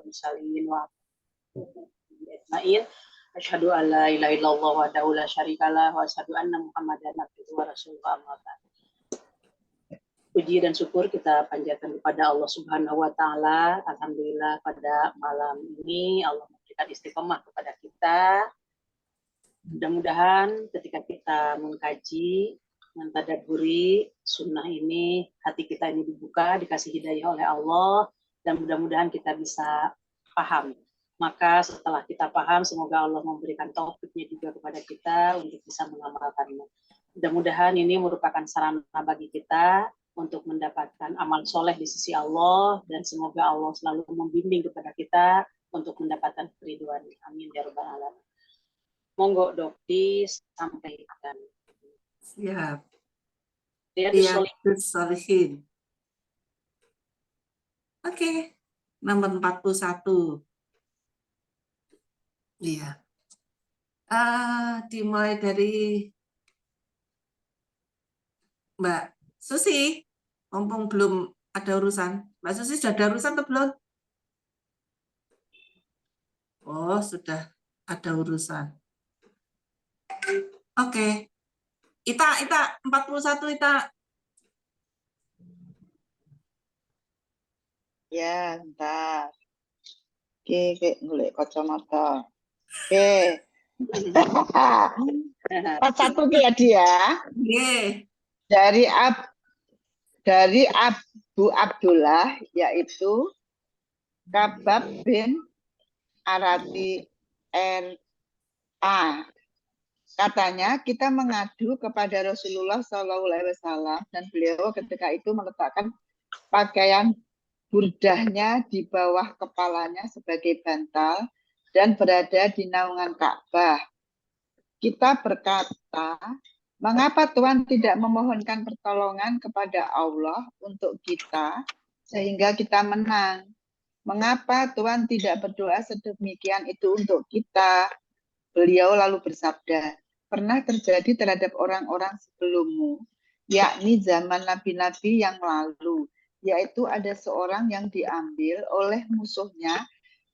mursalin wa ajmain. Asyhadu an la ilaha illallah wahdahu la syarikalah wa asyhadu anna Muhammadan abduhu wa rasuluhu amma ba'd. Puji dan syukur kita panjatkan kepada Allah Subhanahu wa taala. Alhamdulillah pada malam ini Allah memberikan istiqomah kepada kita. Mudah-mudahan ketika kita mengkaji, mentadabburi sunnah ini, hati kita ini dibuka, dikasih hidayah oleh Allah, dan mudah-mudahan kita bisa paham. Maka setelah kita paham, semoga Allah memberikan taufiknya juga kepada kita untuk bisa mengamalkannya. Mudah-mudahan ini merupakan sarana bagi kita untuk mendapatkan amal soleh di sisi Allah, dan semoga Allah selalu membimbing kepada kita untuk mendapatkan keriduan. Amin ya rabbal alamin. Monggo Dok disampaikan. Siap. Riyadhus Shalihin. Oke, nomor 41. Iya. Dimulai dari Mbak Susi, mumpung belum ada urusan. Mbak Susi sudah ada urusan atau belum? Oh, sudah ada urusan. Oke. Ita 41 Ita. Ya, bentar. Oke, golek kacamata. Oke. 41 ya dia. Nggih. Dari Abu Abdullah, yaitu Kabab bin Arati R.A. Katanya kita mengadu kepada Rasulullah SAW dan beliau ketika itu meletakkan pakaian burdahnya di bawah kepalanya sebagai bantal dan berada di naungan Ka'bah. Kita berkata, mengapa Tuhan tidak memohonkan pertolongan kepada Allah untuk kita sehingga kita menang? Mengapa Tuhan tidak berdoa sedemikian itu untuk kita? Beliau lalu bersabda, pernah terjadi terhadap orang-orang sebelummu, yakni zaman nabi-nabi yang lalu, yaitu ada seorang yang diambil oleh musuhnya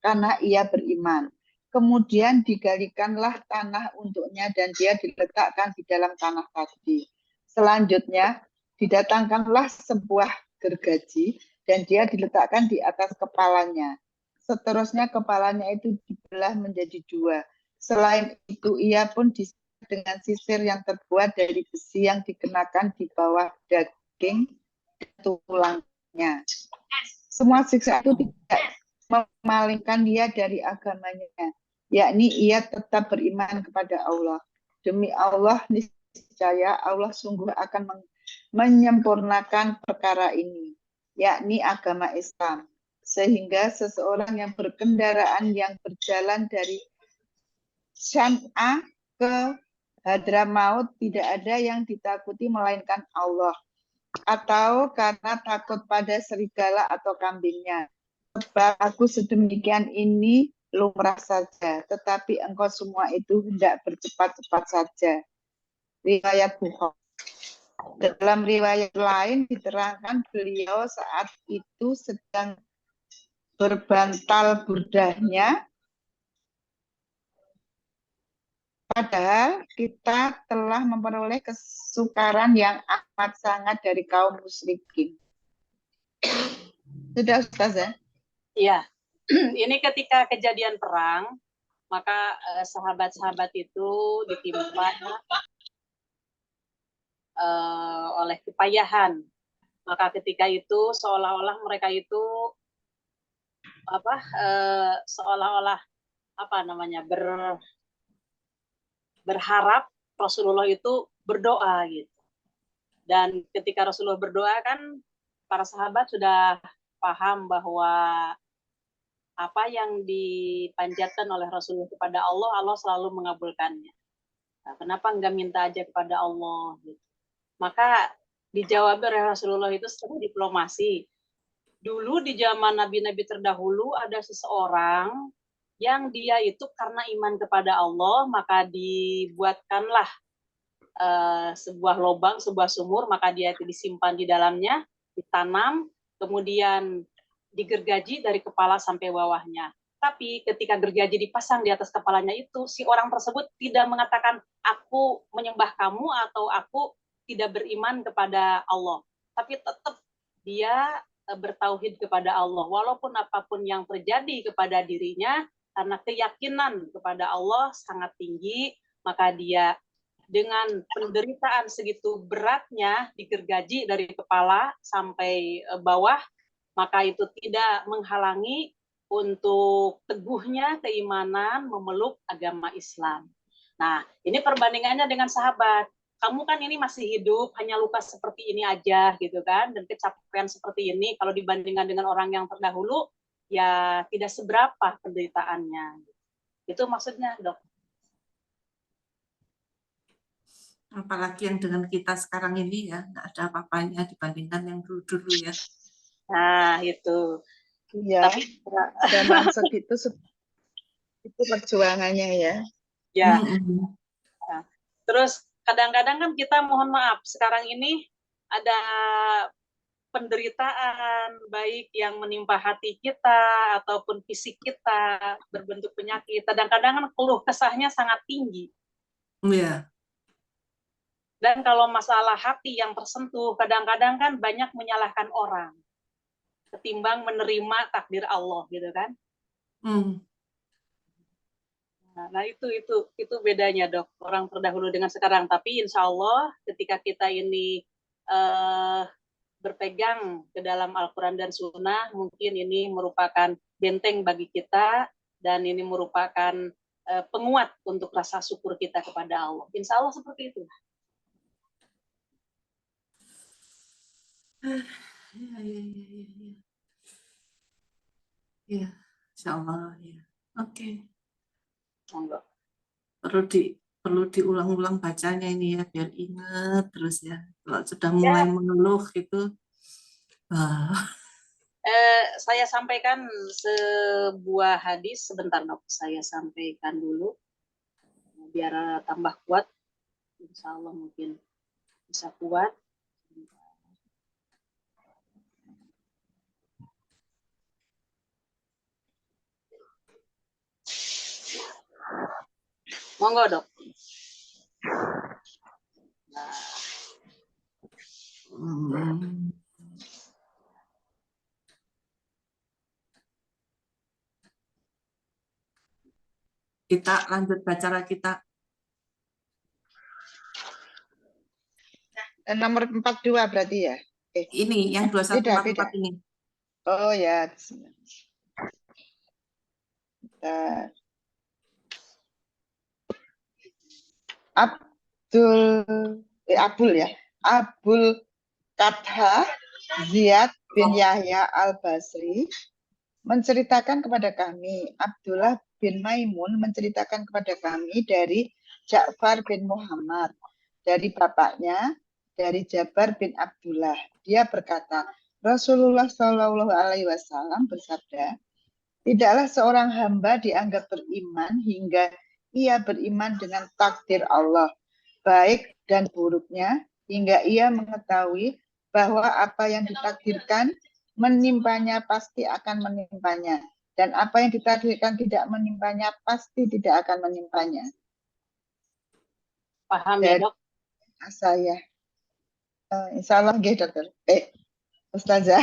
karena ia beriman. Kemudian digalikanlah tanah untuknya dan dia diletakkan di dalam tanah tadi. Selanjutnya didatangkanlah sebuah gergaji dan dia diletakkan di atas kepalanya. Seterusnya kepalanya itu dibelah menjadi dua. Selain itu ia pun disisir dengan sisir yang terbuat dari besi yang dikenakan di bawah daging tulangnya. Semua siksa itu tidak memalingkan dia dari agamanya, yakni ia tetap beriman kepada Allah. Demi Allah, niscaya Allah sungguh akan menyempurnakan perkara ini, yakni agama Islam. Sehingga seseorang yang berkendaraan yang berjalan dari Syam'a ke Hadramaut tidak ada yang ditakuti melainkan Allah, atau karena takut pada serigala atau kambingnya. Sebab aku sedemikian ini lumrah saja, tetapi engkau semua itu hendak bercepat-cepat saja. Riwayat Bukhari. Dalam riwayat lain diterangkan beliau saat itu sedang berbantal burdahnya. Padahal kita telah memperoleh kesukaran yang amat sangat dari kaum musyrikin. Sudah Ustaz ya? Iya. Ini ketika kejadian perang, maka sahabat-sahabat itu ditimpa oleh kepayahan. Maka ketika itu seolah-olah mereka itu seolah-olah berharap Rasulullah itu berdoa gitu. Dan ketika Rasulullah berdoa kan para sahabat sudah paham bahwa apa yang dipanjatkan oleh Rasulullah kepada Allah, Allah selalu mengabulkannya. Nah, kenapa enggak minta aja kepada Allah gitu. Maka dijawab oleh Rasulullah itu secara diplomasi. Dulu di zaman nabi-nabi terdahulu ada seseorang yang dia itu karena iman kepada Allah, maka dibuatkanlah sebuah lubang, sebuah sumur, maka dia itu disimpan di dalamnya, ditanam, kemudian digergaji dari kepala sampai bawahnya. Tapi ketika gergaji dipasang di atas kepalanya itu, si orang tersebut tidak mengatakan, aku menyembah kamu atau aku tidak beriman kepada Allah. Tapi tetap dia bertauhid kepada Allah. Walaupun apapun yang terjadi kepada dirinya, karena keyakinan kepada Allah sangat tinggi, maka dia dengan penderitaan segitu beratnya digergaji dari kepala sampai bawah, maka itu tidak menghalangi untuk teguhnya keimanan memeluk agama Islam. Nah, ini perbandingannya dengan sahabat. Kamu kan ini masih hidup, hanya luka seperti ini aja gitu kan, dan kecapean seperti ini, kalau dibandingkan dengan orang yang terdahulu, ya tidak seberapa penderitaannya. Itu maksudnya, Dok. Apalagi yang dengan kita sekarang ini ya, nggak ada apa-apanya dibandingkan yang dulu-dulu ya. Nah, itu. Iya, Tapi zaman segitu itu perjuangannya ya. ya, Mm-mm. terus kadang-kadang kan kita mohon maaf, sekarang ini ada penderitaan baik yang menimpa hati kita ataupun fisik kita berbentuk penyakit. Kadang-kadang kan keluh kesahnya sangat tinggi. Iya. Dan kalau masalah hati yang tersentuh, kadang-kadang kan banyak menyalahkan orang ketimbang menerima takdir Allah, gitu kan? Mm. Nah, itu bedanya, Dok. Orang terdahulu dengan sekarang. Tapi insya Allah ketika kita ini berpegang ke dalam Al-Quran dan Sunnah, mungkin ini merupakan benteng bagi kita dan ini merupakan penguat untuk rasa syukur kita kepada Allah. Insya Allah seperti itu. Ya. Ya, insya Allah ya. Oke. Monggo. Perlu diulang-ulang bacanya ini ya biar ingat terus ya. Kalau sudah mulai mengeluh gitu, Saya sampaikan sebuah hadis sebentar, Dok. Saya sampaikan dulu biar tambah kuat. Insya Allah mungkin bisa kuat. Monggo, Dok. Nah. Kita lanjut baca kita. Nomor 42 berarti ya? Ini yang 2144 ini. Oh ya. Abul Qatha Ziyad bin Yahya al-Basri menceritakan kepada kami, Abdullah bin Maimun menceritakan kepada kami dari Ja'far bin Muhammad, dari bapaknya, dari Jabar bin Abdullah. Dia berkata, Rasulullah Shallallahu Alaihi Wasallam bersabda, tidaklah seorang hamba dianggap beriman hingga ia beriman dengan takdir Allah, baik dan buruknya, hingga ia mengetahui bahwa apa yang ditakdirkan menimpanya pasti akan menimpanya, dan apa yang ditakdirkan tidak menimpanya pasti tidak akan menimpanya. Paham ya, Dok? Saya. Insya Allah, Dokter. Ustazah.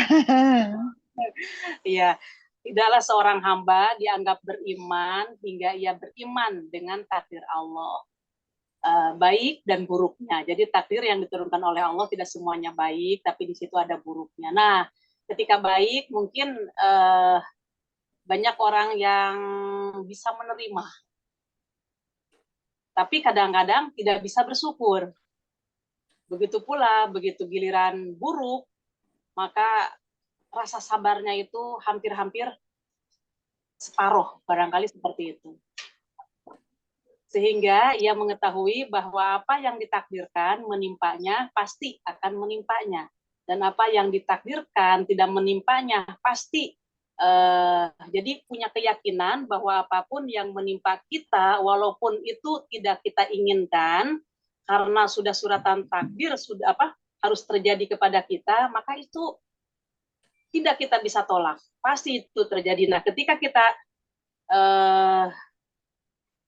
Iya, tidaklah seorang hamba dianggap beriman hingga ia beriman dengan takdir Allah, baik dan buruknya. Jadi takdir yang diturunkan oleh Allah tidak semuanya baik, tapi di situ ada buruknya. Nah, ketika baik mungkin banyak orang yang bisa menerima, tapi kadang-kadang tidak bisa bersyukur. Begitu pula, begitu giliran buruk, maka rasa sabarnya itu hampir-hampir separuh, barangkali seperti itu. Sehingga ia mengetahui bahwa apa yang ditakdirkan menimpanya pasti akan menimpanya. Dan apa yang ditakdirkan tidak menimpanya pasti. Jadi punya keyakinan bahwa apapun yang menimpa kita, walaupun itu tidak kita inginkan, karena sudah suratan takdir, harus terjadi kepada kita, maka itu tidak kita bisa tolak. pasti itu terjadi. Nah, ketika kita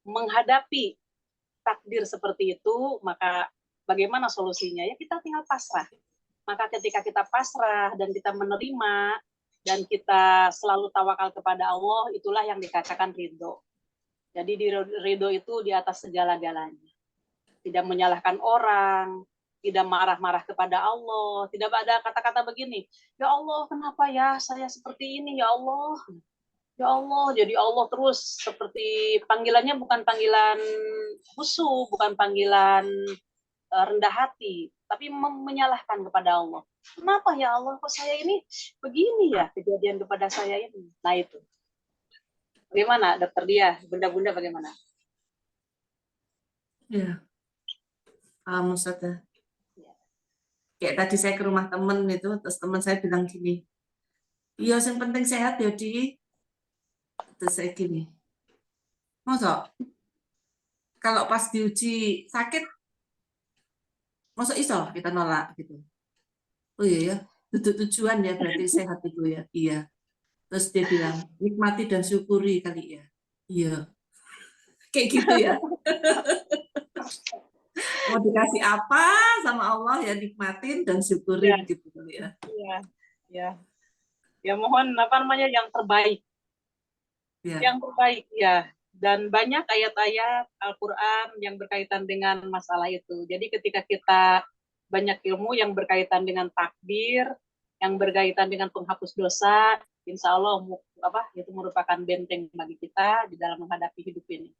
menghadapi takdir seperti itu, maka bagaimana solusinya? Ya kita tinggal pasrah. Maka ketika kita pasrah dan kita menerima dan kita selalu tawakal kepada Allah, itulah yang dikatakan ridho. Jadi ridho itu di atas segala-galanya. Tidak menyalahkan orang, tidak marah-marah kepada Allah, tidak ada kata-kata begini, ya Allah kenapa ya saya seperti ini, ya Allah. Ya Allah, jadi Allah terus seperti panggilannya bukan panggilan khusyuk, bukan panggilan rendah hati, tapi menyalahkan kepada Allah. Kenapa ya Allah, kok saya ini begini ya kejadian kepada saya ini? Nah itu. Bagaimana Dokter Dia, bunda-bunda bagaimana? Ya, paham Ustaz ya. Kayak tadi saya ke rumah temen itu, terus teman saya bilang gini, iya yang penting sehat ya Di. Terus saya gini, masa kalau pas diuji sakit, masa iso kita nolak gitu. Oh iya ya, itu tujuan ya berarti sehat itu ya. Iya. Terus dia bilang, nikmati dan syukuri kali ya. Iya. Kayak gitu ya. Mau dikasih apa sama Allah ya nikmatin dan syukurin gitu kali ya. Iya. Ya. Ya mohon apa namanya yang terbaik. Ya. Yang terbaik ya. Dan banyak ayat-ayat Al-Quran yang berkaitan dengan masalah itu. Jadi ketika kita banyak ilmu yang berkaitan dengan takdir, yang berkaitan dengan penghapus dosa, insya Allah itu merupakan benteng bagi kita di dalam menghadapi hidup ini.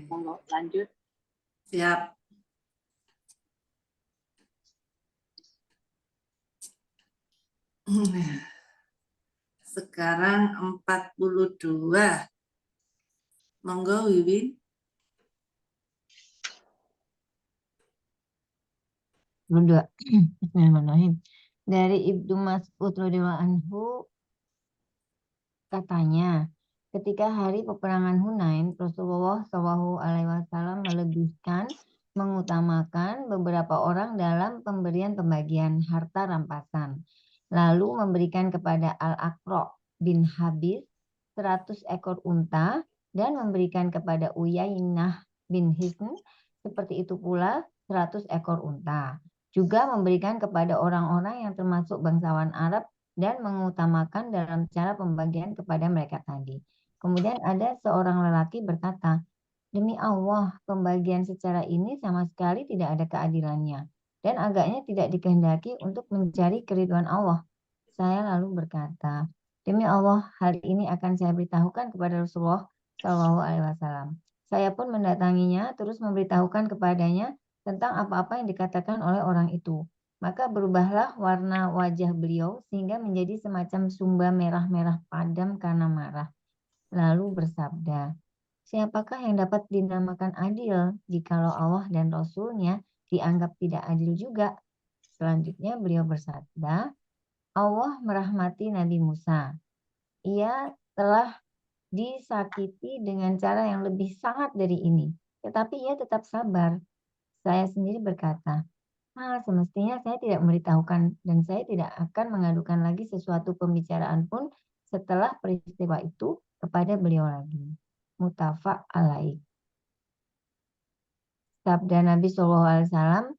Monggo lanjut. Siap. Sekarang 42. Monggo Wiwin. Bismillahirrahmanirrahim. Dari Ibnu Mas'ud radhiyallahu anhu katanya, ketika hari peperangan Hunain, Rasulullah SAW melebihkan, mengutamakan beberapa orang dalam pembagian harta rampasan, lalu memberikan kepada Al-Aqra bin Habis 100 ekor unta dan memberikan kepada Uyainah bin Hisn seperti itu pula 100 ekor unta. Juga memberikan kepada orang-orang yang termasuk bangsawan Arab dan mengutamakan dalam cara pembagian kepada mereka tadi. Kemudian ada seorang lelaki berkata, demi Allah, pembagian secara ini sama sekali tidak ada keadilannya dan agaknya tidak dikehendaki untuk mencari keridhaan Allah. Saya lalu berkata, demi Allah, hal ini akan saya beritahukan kepada Rasulullah SAW. Saya pun mendatanginya, terus memberitahukan kepadanya tentang apa-apa yang dikatakan oleh orang itu. Maka berubahlah warna wajah beliau sehingga menjadi semacam sumba merah-merah padam karena marah. Lalu bersabda, siapakah yang dapat dinamakan adil jikalau Allah dan Rasul-Nya dianggap tidak adil juga? Selanjutnya beliau bersabda, Allah merahmati Nabi Musa. Ia telah disakiti dengan cara yang lebih sangat dari ini, tetapi ia tetap sabar. Saya sendiri berkata, semestinya saya tidak memberitahukan dan saya tidak akan mengadukan lagi sesuatu pembicaraan pun setelah peristiwa itu kepada beliau lagi. Muttafaq alaih. Sabda Nabi SAW,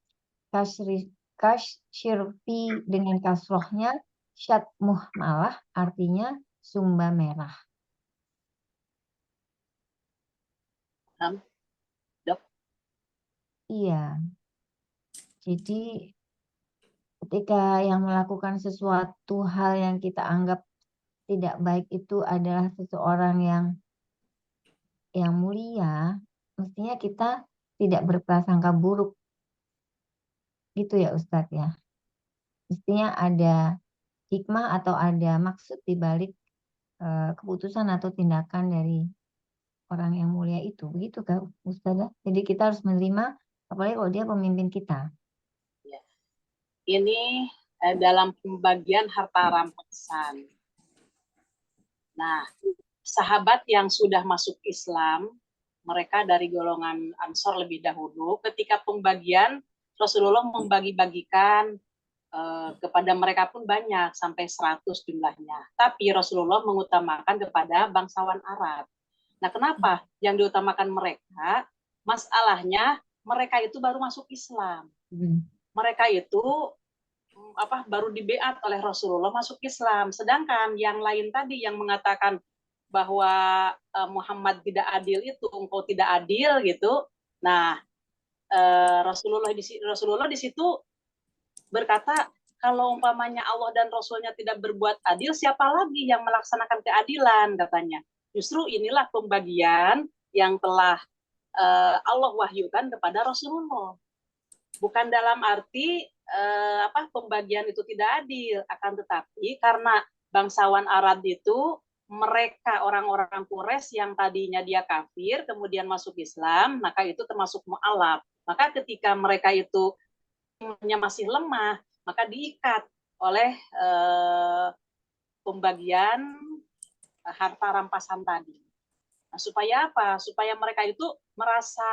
kasyirfi dengan kasrohnya, syatmuh malah artinya sumba merah. Dok. Iya. Jadi ketika yang melakukan sesuatu hal yang kita anggap tidak baik itu adalah seseorang yang mulia, mestinya kita tidak berprasangka buruk. Gitu ya Ustadz ya. Mestinya ada hikmah atau ada maksud di balik keputusan atau tindakan dari orang yang mulia itu. Begitu kan Ustazah? Jadi kita harus menerima, apalagi kalau dia pemimpin kita. Ini dalam pembagian harta rampasan. Nah, sahabat yang sudah masuk Islam, mereka dari golongan Ansor lebih dahulu, ketika pembagian Rasulullah membagi-bagikan kepada mereka pun banyak, sampai 100 jumlahnya. Tapi Rasulullah mengutamakan kepada bangsawan Arab. Nah, kenapa yang diutamakan mereka? Masalahnya mereka itu baru masuk Islam. Mereka itu baru dibeat oleh Rasulullah masuk Islam. Sedangkan yang lain tadi yang mengatakan bahwa Muhammad tidak adil itu, engkau tidak adil gitu. Nah, Rasulullah di situ berkata, kalau umpamanya Allah dan Rasulnya tidak berbuat adil, siapa lagi yang melaksanakan keadilan, katanya. Justru inilah pembagian yang telah Allah wahyukan kepada Rasulullah. Bukan dalam arti pembagian itu tidak adil, akan tetapi karena bangsawan Arab itu mereka orang-orang Quraisy yang tadinya dia kafir kemudian masuk Islam, maka itu termasuk mu'alaf. Maka ketika mereka itu masih lemah, maka diikat oleh pembagian harta rampasan tadi. Nah, supaya apa? Supaya mereka itu merasa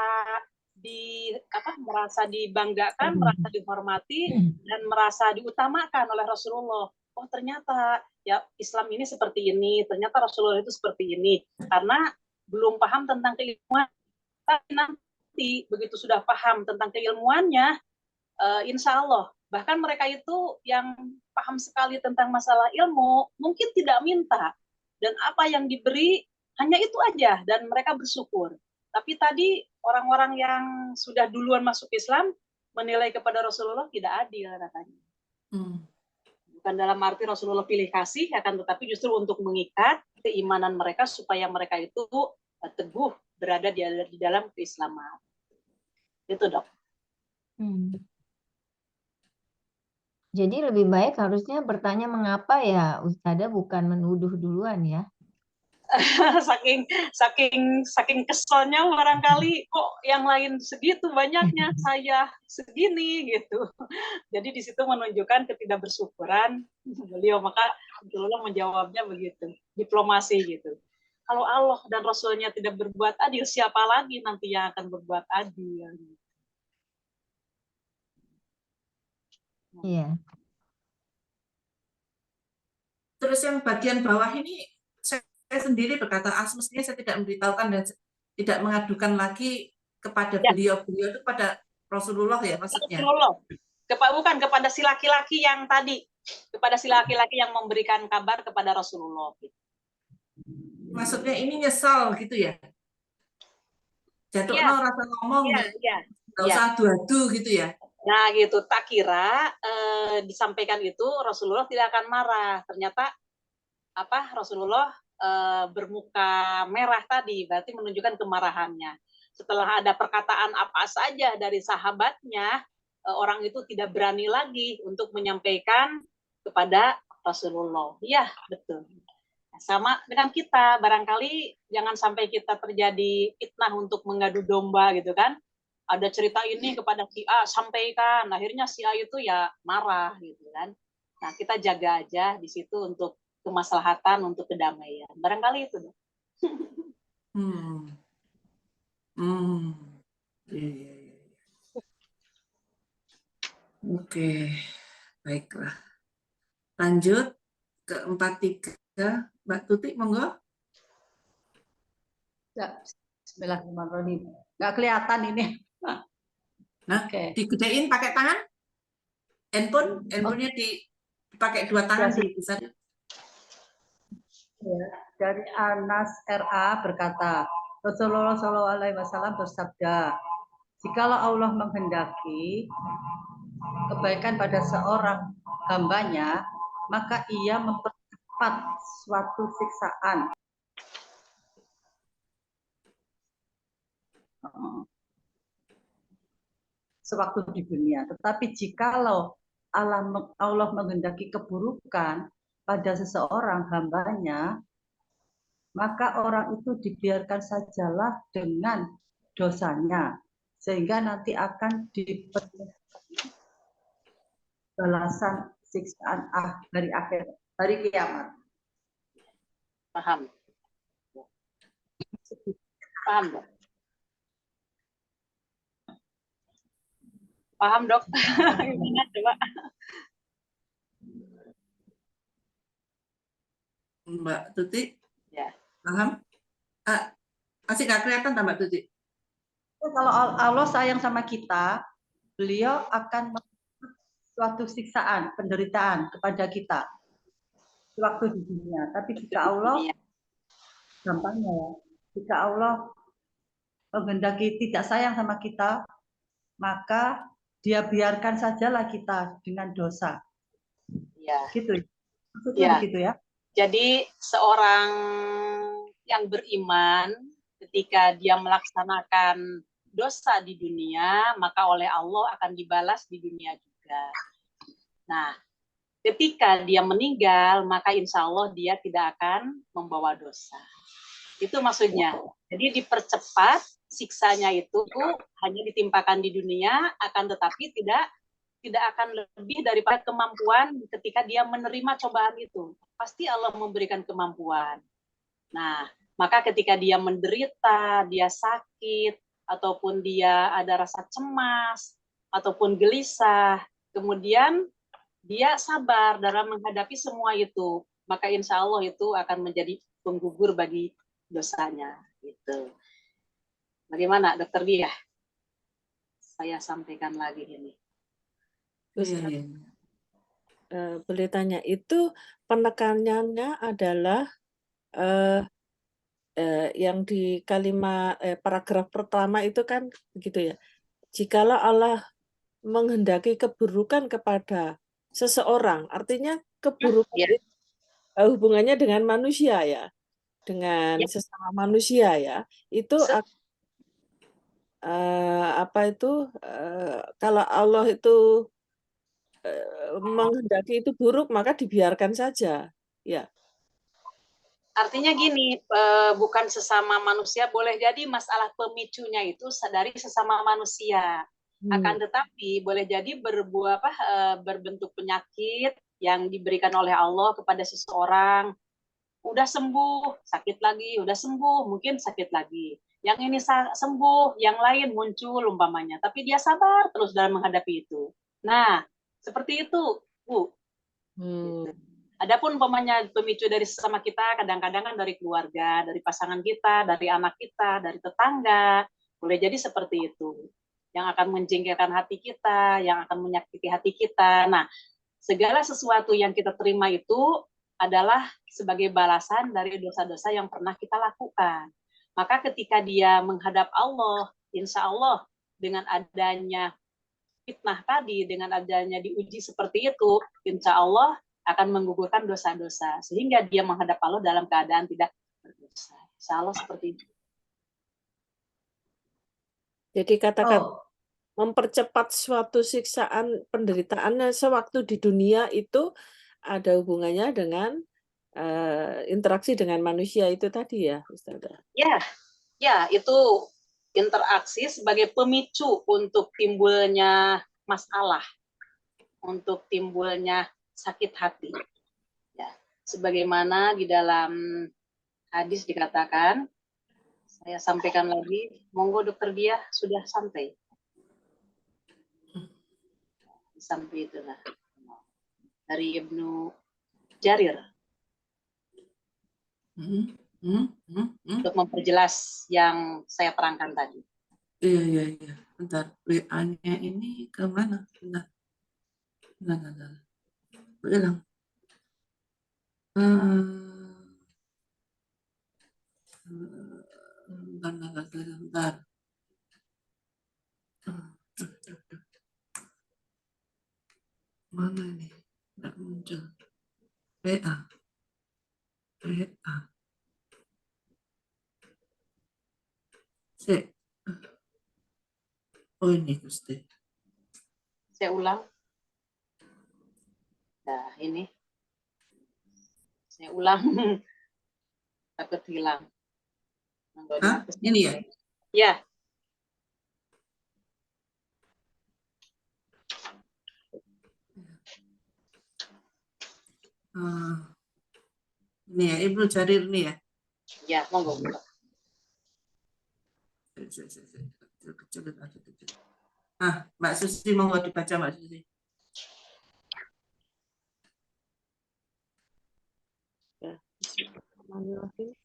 dibanggakan, merasa dihormati, dan merasa diutamakan oleh Rasulullah. Oh, ternyata ya Islam ini seperti ini, ternyata Rasulullah itu seperti ini. Karena belum paham tentang keilmuan, tapi nanti begitu sudah paham tentang keilmuannya, insya Allah, bahkan mereka itu yang paham sekali tentang masalah ilmu, mungkin tidak minta. Dan apa yang diberi hanya itu aja, dan mereka bersyukur. Tapi tadi orang-orang yang sudah duluan masuk Islam menilai kepada Rasulullah tidak adil, katanya. Bukan dalam arti Rasulullah pilih kasih, akan tetapi justru untuk mengikat keimanan mereka supaya mereka itu teguh berada di dalam keislaman. Itu, Dok. Jadi lebih baik harusnya bertanya mengapa ya, Ustadzah, bukan menuduh duluan ya. saking keselnya barangkali kok yang lain segitu banyaknya, saya segini gitu. Jadi di situ menunjukkan ketidakbersyukuran beliau, maka Rasulullah menjawabnya begitu, diplomasi gitu. Kalau Allah dan Rasulnya tidak berbuat adil, siapa lagi nanti yang akan berbuat adil? Iya. Terus yang bagian bawah ini saya sendiri berkata, mestinya saya tidak memberitahukan dan tidak mengadukan lagi kepada beliau-beliau itu pada Rasulullah ya maksudnya. Rasulullah. Bukan kepada si laki-laki yang tadi, kepada si laki-laki yang memberikan kabar kepada Rasulullah. Maksudnya ini nyesal gitu ya? Jatuh rasa ngomong, nggak usah adu-adu gitu ya? Nah gitu, tak kira disampaikan itu Rasulullah tidak akan marah. Ternyata Rasulullah bermuka merah tadi, berarti menunjukkan kemarahannya. Setelah ada perkataan apa saja dari sahabatnya, orang itu tidak berani lagi untuk menyampaikan kepada Rasulullah. Iya, betul. Sama dengan kita, barangkali jangan sampai kita terjadi fitnah untuk mengadu domba gitu kan. Ada cerita ini kepada si A, sampaikan, akhirnya si A itu ya marah gitu kan. Nah, kita jaga aja di situ untuk kemaslahatan, untuk kedamaian. Barangkali itu. Oke, baiklah. Lanjut ke 43, Mbak Tuti, monggo. Ya, bismillahirrahmanirrahim. Nggak kelihatan ini. Nah, digedein pakai tangan. Handphonenya dipakai 2 tangan bisa. Ya, dari Anas RA berkata, Rasulullah SAW bersabda, jikalau Allah menghendaki kebaikan pada seorang hambanya, maka ia mempercepat suatu siksaan. Sewaktu di dunia. Tetapi jikalau Allah menghendaki keburukan pada seseorang hambanya, maka orang itu dibiarkan sajalah dengan dosanya, sehingga nanti akan dipenuhi balasan siksaan hari akhir, hari kiamat. Paham, Dok. Paham, Dok. Gimana coba? Mbak Tuti, Ya. paham? Masih nggak kelihatan tak, Mbak Tuti? Kalau Allah sayang sama kita, beliau akan memberikan suatu siksaan, penderitaan kepada kita waktu di dunia. Tapi jika Allah, gampangnya ya, jika Allah menghendaki tidak sayang sama kita, maka dia biarkan sajalah kita dengan dosa. Ya. Gitu. Maksudnya Ya. begitu ya. Jadi seorang yang beriman ketika dia melaksanakan dosa di dunia, maka oleh Allah akan dibalas di dunia juga. Nah, ketika dia meninggal, maka insya Allah dia tidak akan membawa dosa. Itu maksudnya. Jadi dipercepat siksanya itu hanya ditimpakan di dunia, akan tetapi tidak akan lebih daripada kemampuan ketika dia menerima cobaan itu. Pasti Allah memberikan kemampuan. Nah, maka ketika dia menderita, dia sakit, ataupun dia ada rasa cemas, ataupun gelisah, kemudian dia sabar dalam menghadapi semua itu, maka insya Allah itu akan menjadi penggugur bagi dosanya. Gitu. Bagaimana, Dokter Dia? Saya sampaikan lagi ini. Boleh tanya, itu penekanannya adalah yang di kalimat paragraf pertama itu kan begitu ya. Jikalau Allah menghendaki keburukan kepada seseorang, artinya keburukan itu hubungannya dengan manusia ya, dengan sesama manusia ya. Itu kalau Allah itu menghendaki itu buruk, maka dibiarkan saja. Ya. Artinya gini, bukan sesama manusia, boleh jadi masalah pemicunya itu dari sesama manusia. Akan tetapi boleh jadi berbentuk penyakit yang diberikan oleh Allah kepada seseorang. Udah sembuh, sakit lagi, udah sembuh, mungkin sakit lagi. Yang ini sembuh, yang lain muncul umpamanya. Tapi dia sabar terus dalam menghadapi itu. Nah, seperti itu, Bu. Gitu. Adapun pemicu dari sesama kita, kadang-kadang kan dari keluarga, dari pasangan kita, dari anak kita, dari tetangga, boleh jadi seperti itu. Yang akan menjengkelkan hati kita, yang akan menyakiti hati kita. Nah, segala sesuatu yang kita terima itu adalah sebagai balasan dari dosa-dosa yang pernah kita lakukan. Maka ketika dia menghadap Allah, insya Allah dengan adanya fitnah tadi, dengan adanya diuji seperti itu, insya Allah akan menggugurkan dosa-dosa sehingga dia menghadap Allah dalam keadaan tidak berdosa. Insya Allah seperti itu. Jadi katakan mempercepat suatu siksaan penderitaannya sewaktu di dunia itu ada hubungannya dengan interaksi dengan manusia itu tadi ya, Ustazah? Ya, itu interaksi sebagai pemicu untuk timbulnya masalah, untuk timbulnya sakit hati. Ya, sebagaimana di dalam hadis dikatakan, saya sampaikan lagi, monggo Dokter Dia sudah sampai. Sampai itulah. Dari Ibnu Jarir. Untuk memperjelas yang saya terangkan tadi. Iya. Bentar, WA-nya ini kemana? Bentar. Hilang. Bentar. Mana ini? Nggak muncul. WA. Oh ini Gusti. Saya ulang. Nah, ini. Saya ulang. Takut hilang. Hah? Ini ya? Ya. Ini ya, Ibnu Jarir ini ya? Ya, monggo. Kecil. Mbak Susi mau dibaca Mbak Susi. Bismillahirrahmanirrahim. Amin.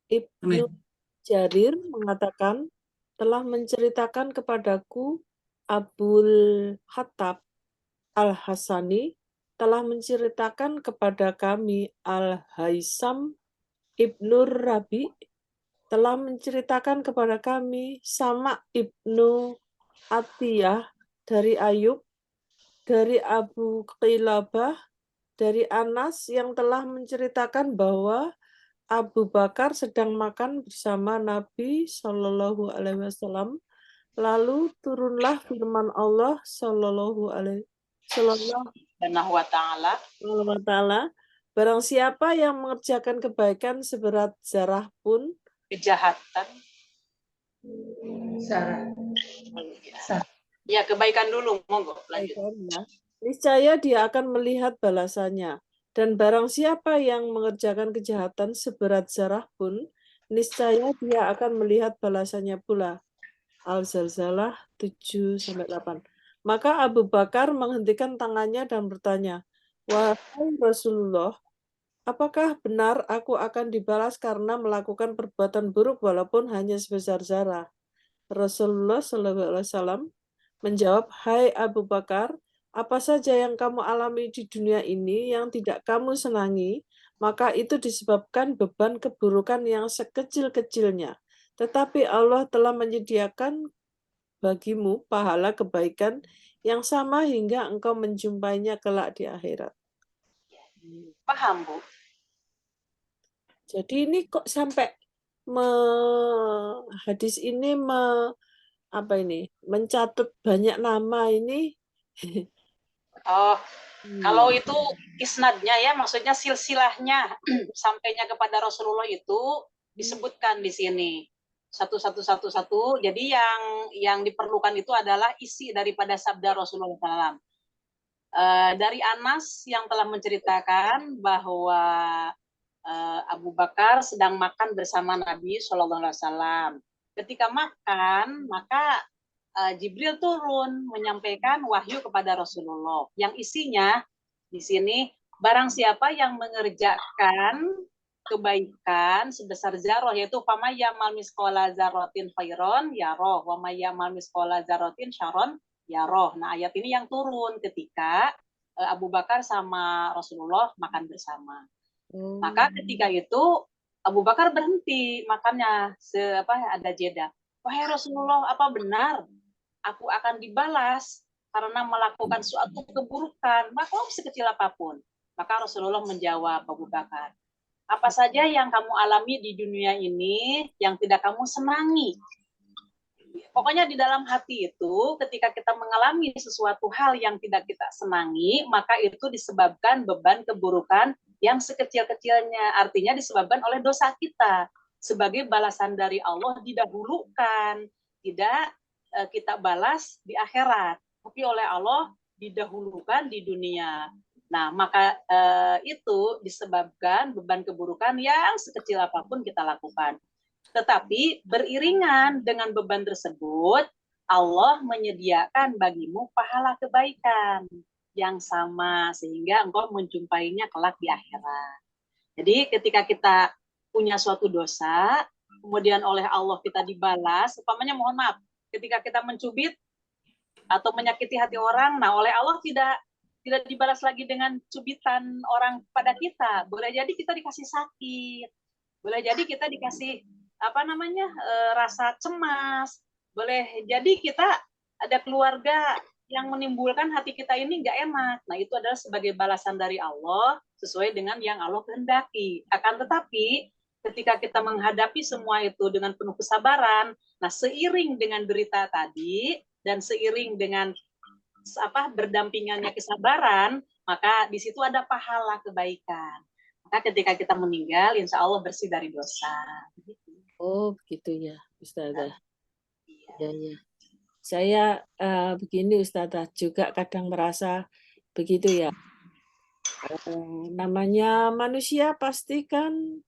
Ibnu Jarir mengatakan, telah menceritakan kepadaku Abul Hattab Al-Hasani telah menceritakan kepada kami Al-Haisam Ibnu Rabi telah menceritakan kepada kami Sama Ibnu Atiyah dari Ayub, dari Abu Qilabah, dari Anas yang telah menceritakan bahwa Abu Bakar sedang makan bersama Nabi Shallallahu Alaihi Wasallam. Lalu turunlah firman Allah Shallallahu Alaihi Wasallam. Barang siapa yang mengerjakan kebaikan seberat zarah pun, Kejahatan. Sarah. Ya, kebaikan dulu, monggo lanjut. kebaikannya, niscaya dia akan melihat balasannya. Dan barang siapa yang mengerjakan kejahatan seberat zarah pun, niscaya dia akan melihat balasannya pula. Al-Zalzalah 7-8. Maka Abu Bakar menghentikan tangannya dan bertanya, wahai Rasulullah, apakah benar aku akan dibalas karena melakukan perbuatan buruk walaupun hanya sebesar zarah? Rasulullah SAW menjawab, hai Abu Bakar, apa saja yang kamu alami di dunia ini yang tidak kamu senangi, maka itu disebabkan beban keburukan yang sekecil-kecilnya. Tetapi Allah telah menyediakan bagimu pahala kebaikan yang sama hingga engkau menjumpainya kelak di akhirat. Paham, Bu? Jadi ini kok sampai hadis ini mencatat banyak nama ini. Oh, kalau itu isnadnya ya, maksudnya silsilahnya sampainya kepada Rasulullah itu disebutkan di sini satu. Jadi yang diperlukan itu adalah isi daripada sabda Rasulullah SAW. Dari Anas yang telah menceritakan bahwa Abu Bakar sedang makan bersama Nabi SAW. Ketika makan, maka Jibril turun menyampaikan wahyu kepada Rasulullah yang isinya di sini, barang siapa yang mengerjakan kebaikan sebesar zarah, yaitu famayamal misqala zarratin khairon yaroh wa mayamal misqala zarratin syaron yaroh. Nah, ayat ini yang turun ketika Abu Bakar sama Rasulullah makan bersama. Maka ketika itu Abu Bakar berhenti makannya, ada jeda. Wahai Rasulullah, apa benar aku akan dibalas karena melakukan suatu keburukan, maklum sekecil apapun? Maka Rasulullah menjawab Abu Bakar, apa saja yang kamu alami di dunia ini yang tidak kamu senangi? Pokoknya di dalam hati itu, ketika kita mengalami sesuatu hal yang tidak kita senangi, maka itu disebabkan beban keburukan yang sekecil-kecilnya. Artinya disebabkan oleh dosa kita. Sebagai balasan dari Allah didahulukan. Tidak kita balas di akhirat, tapi oleh Allah didahulukan di dunia. Nah, maka itu disebabkan beban keburukan yang sekecil apapun kita lakukan. Tetapi beriringan dengan beban tersebut, Allah menyediakan bagimu pahala kebaikan yang sama, sehingga engkau menjumpainya kelak di akhirat. Jadi ketika kita punya suatu dosa, kemudian oleh Allah kita dibalas, umpamanya mohon maaf, ketika kita mencubit atau menyakiti hati orang, nah oleh Allah tidak dibalas lagi dengan cubitan orang pada kita. Boleh jadi kita dikasih sakit, boleh jadi kita dikasih rasa cemas, boleh jadi kita ada keluarga yang menimbulkan hati kita ini nggak enak. Nah, itu adalah sebagai balasan dari Allah sesuai dengan yang Allah kehendaki. Akan tetapi ketika kita menghadapi semua itu dengan penuh kesabaran, nah seiring dengan derita tadi dan seiring dengan berdampingannya kesabaran, maka di situ ada pahala kebaikan. Maka ketika kita meninggal, insya Allah bersih dari dosa. Oh, begitu ya, Ustazah. Ya. Saya begini, Ustazah, juga kadang merasa begitu ya. Namanya manusia pasti kan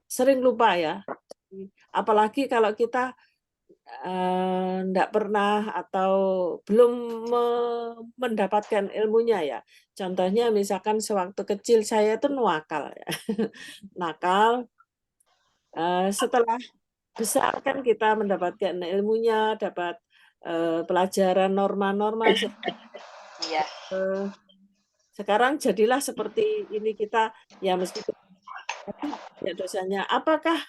sering lupa ya. Apalagi kalau kita enggak pernah atau belum mendapatkan ilmunya ya. Contohnya misalkan sewaktu kecil saya tuh nakal ya. Nakal, setelah besar kan kita mendapatkan ilmunya, dapat pelajaran norma-norma. Iya. Sekarang jadilah seperti ini kita ya meskipun ya dosanya. Apakah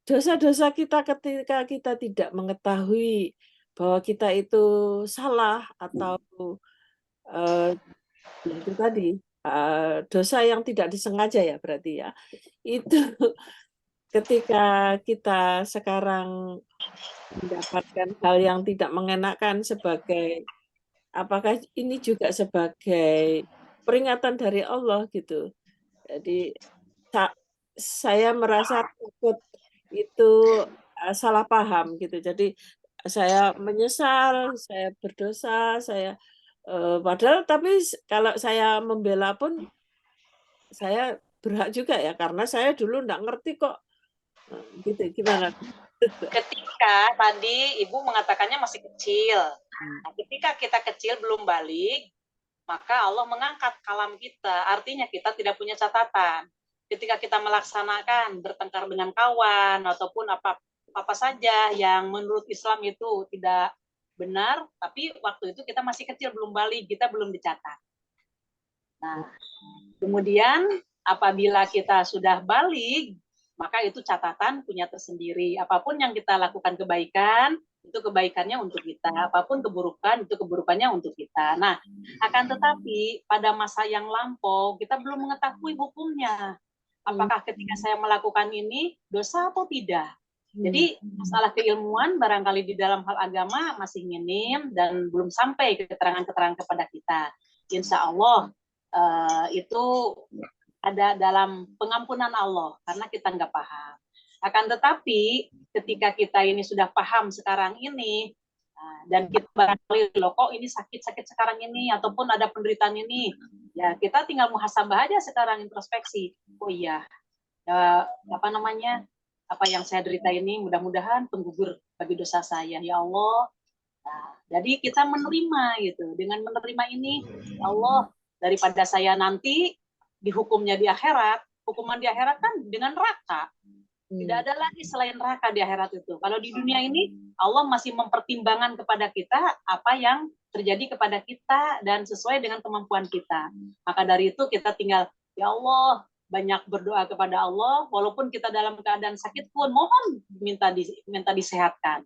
dosa-dosa kita ketika kita tidak mengetahui bahwa kita itu salah atau ya itu tadi dosa yang tidak disengaja ya berarti ya itu ketika kita sekarang mendapatkan hal yang tidak mengenakan sebagai apakah ini juga sebagai peringatan dari Allah gitu. Jadi saya merasa takut itu salah paham gitu. Jadi saya menyesal, saya berdosa, saya padahal tapi kalau saya membela pun saya berhak juga ya karena saya dulu enggak ngerti kok. Gitu gimana? Ketika tadi Ibu mengatakannya masih kecil. Nah, ketika kita kecil belum balik, maka Allah mengangkat kalam kita. Artinya kita tidak punya catatan. Ketika kita melaksanakan bertengkar dengan kawan ataupun apa saja yang menurut Islam itu tidak benar, tapi waktu itu kita masih kecil belum balik, kita belum dicatat. Nah, kemudian apabila kita sudah balik, maka itu catatan punya tersendiri. Apapun yang kita lakukan kebaikan, itu kebaikannya untuk kita. Apapun keburukan, itu keburukannya untuk kita. Nah, akan tetapi pada masa yang lampau, kita belum mengetahui hukumnya. Apakah ketika saya melakukan ini dosa atau tidak? Jadi masalah keilmuan barangkali di dalam hal agama masih minim dan belum sampai keterangan-keterangan kepada kita. Insya Allah itu ada dalam pengampunan Allah karena kita nggak paham. Akan tetapi ketika kita ini sudah paham sekarang ini dan kita barangkali loh kok ini sakit sekarang ini ataupun ada penderitaan ini, ya kita tinggal muhasabah aja sekarang, introspeksi. Oh iya, apa yang saya derita ini mudah-mudahan penggugur bagi dosa saya ya Allah. Nah, jadi kita menerima gitu. Dengan menerima ini, ya Allah, daripada saya nanti dihukumnya di akhirat, hukuman di akhirat kan dengan neraka. Tidak ada lagi selain neraka di akhirat itu. Kalau di dunia ini, Allah masih mempertimbangkan kepada kita apa yang terjadi kepada kita dan sesuai dengan kemampuan kita. Maka dari itu kita tinggal, ya Allah, banyak berdoa kepada Allah, walaupun kita dalam keadaan sakit pun mohon minta disehatkan.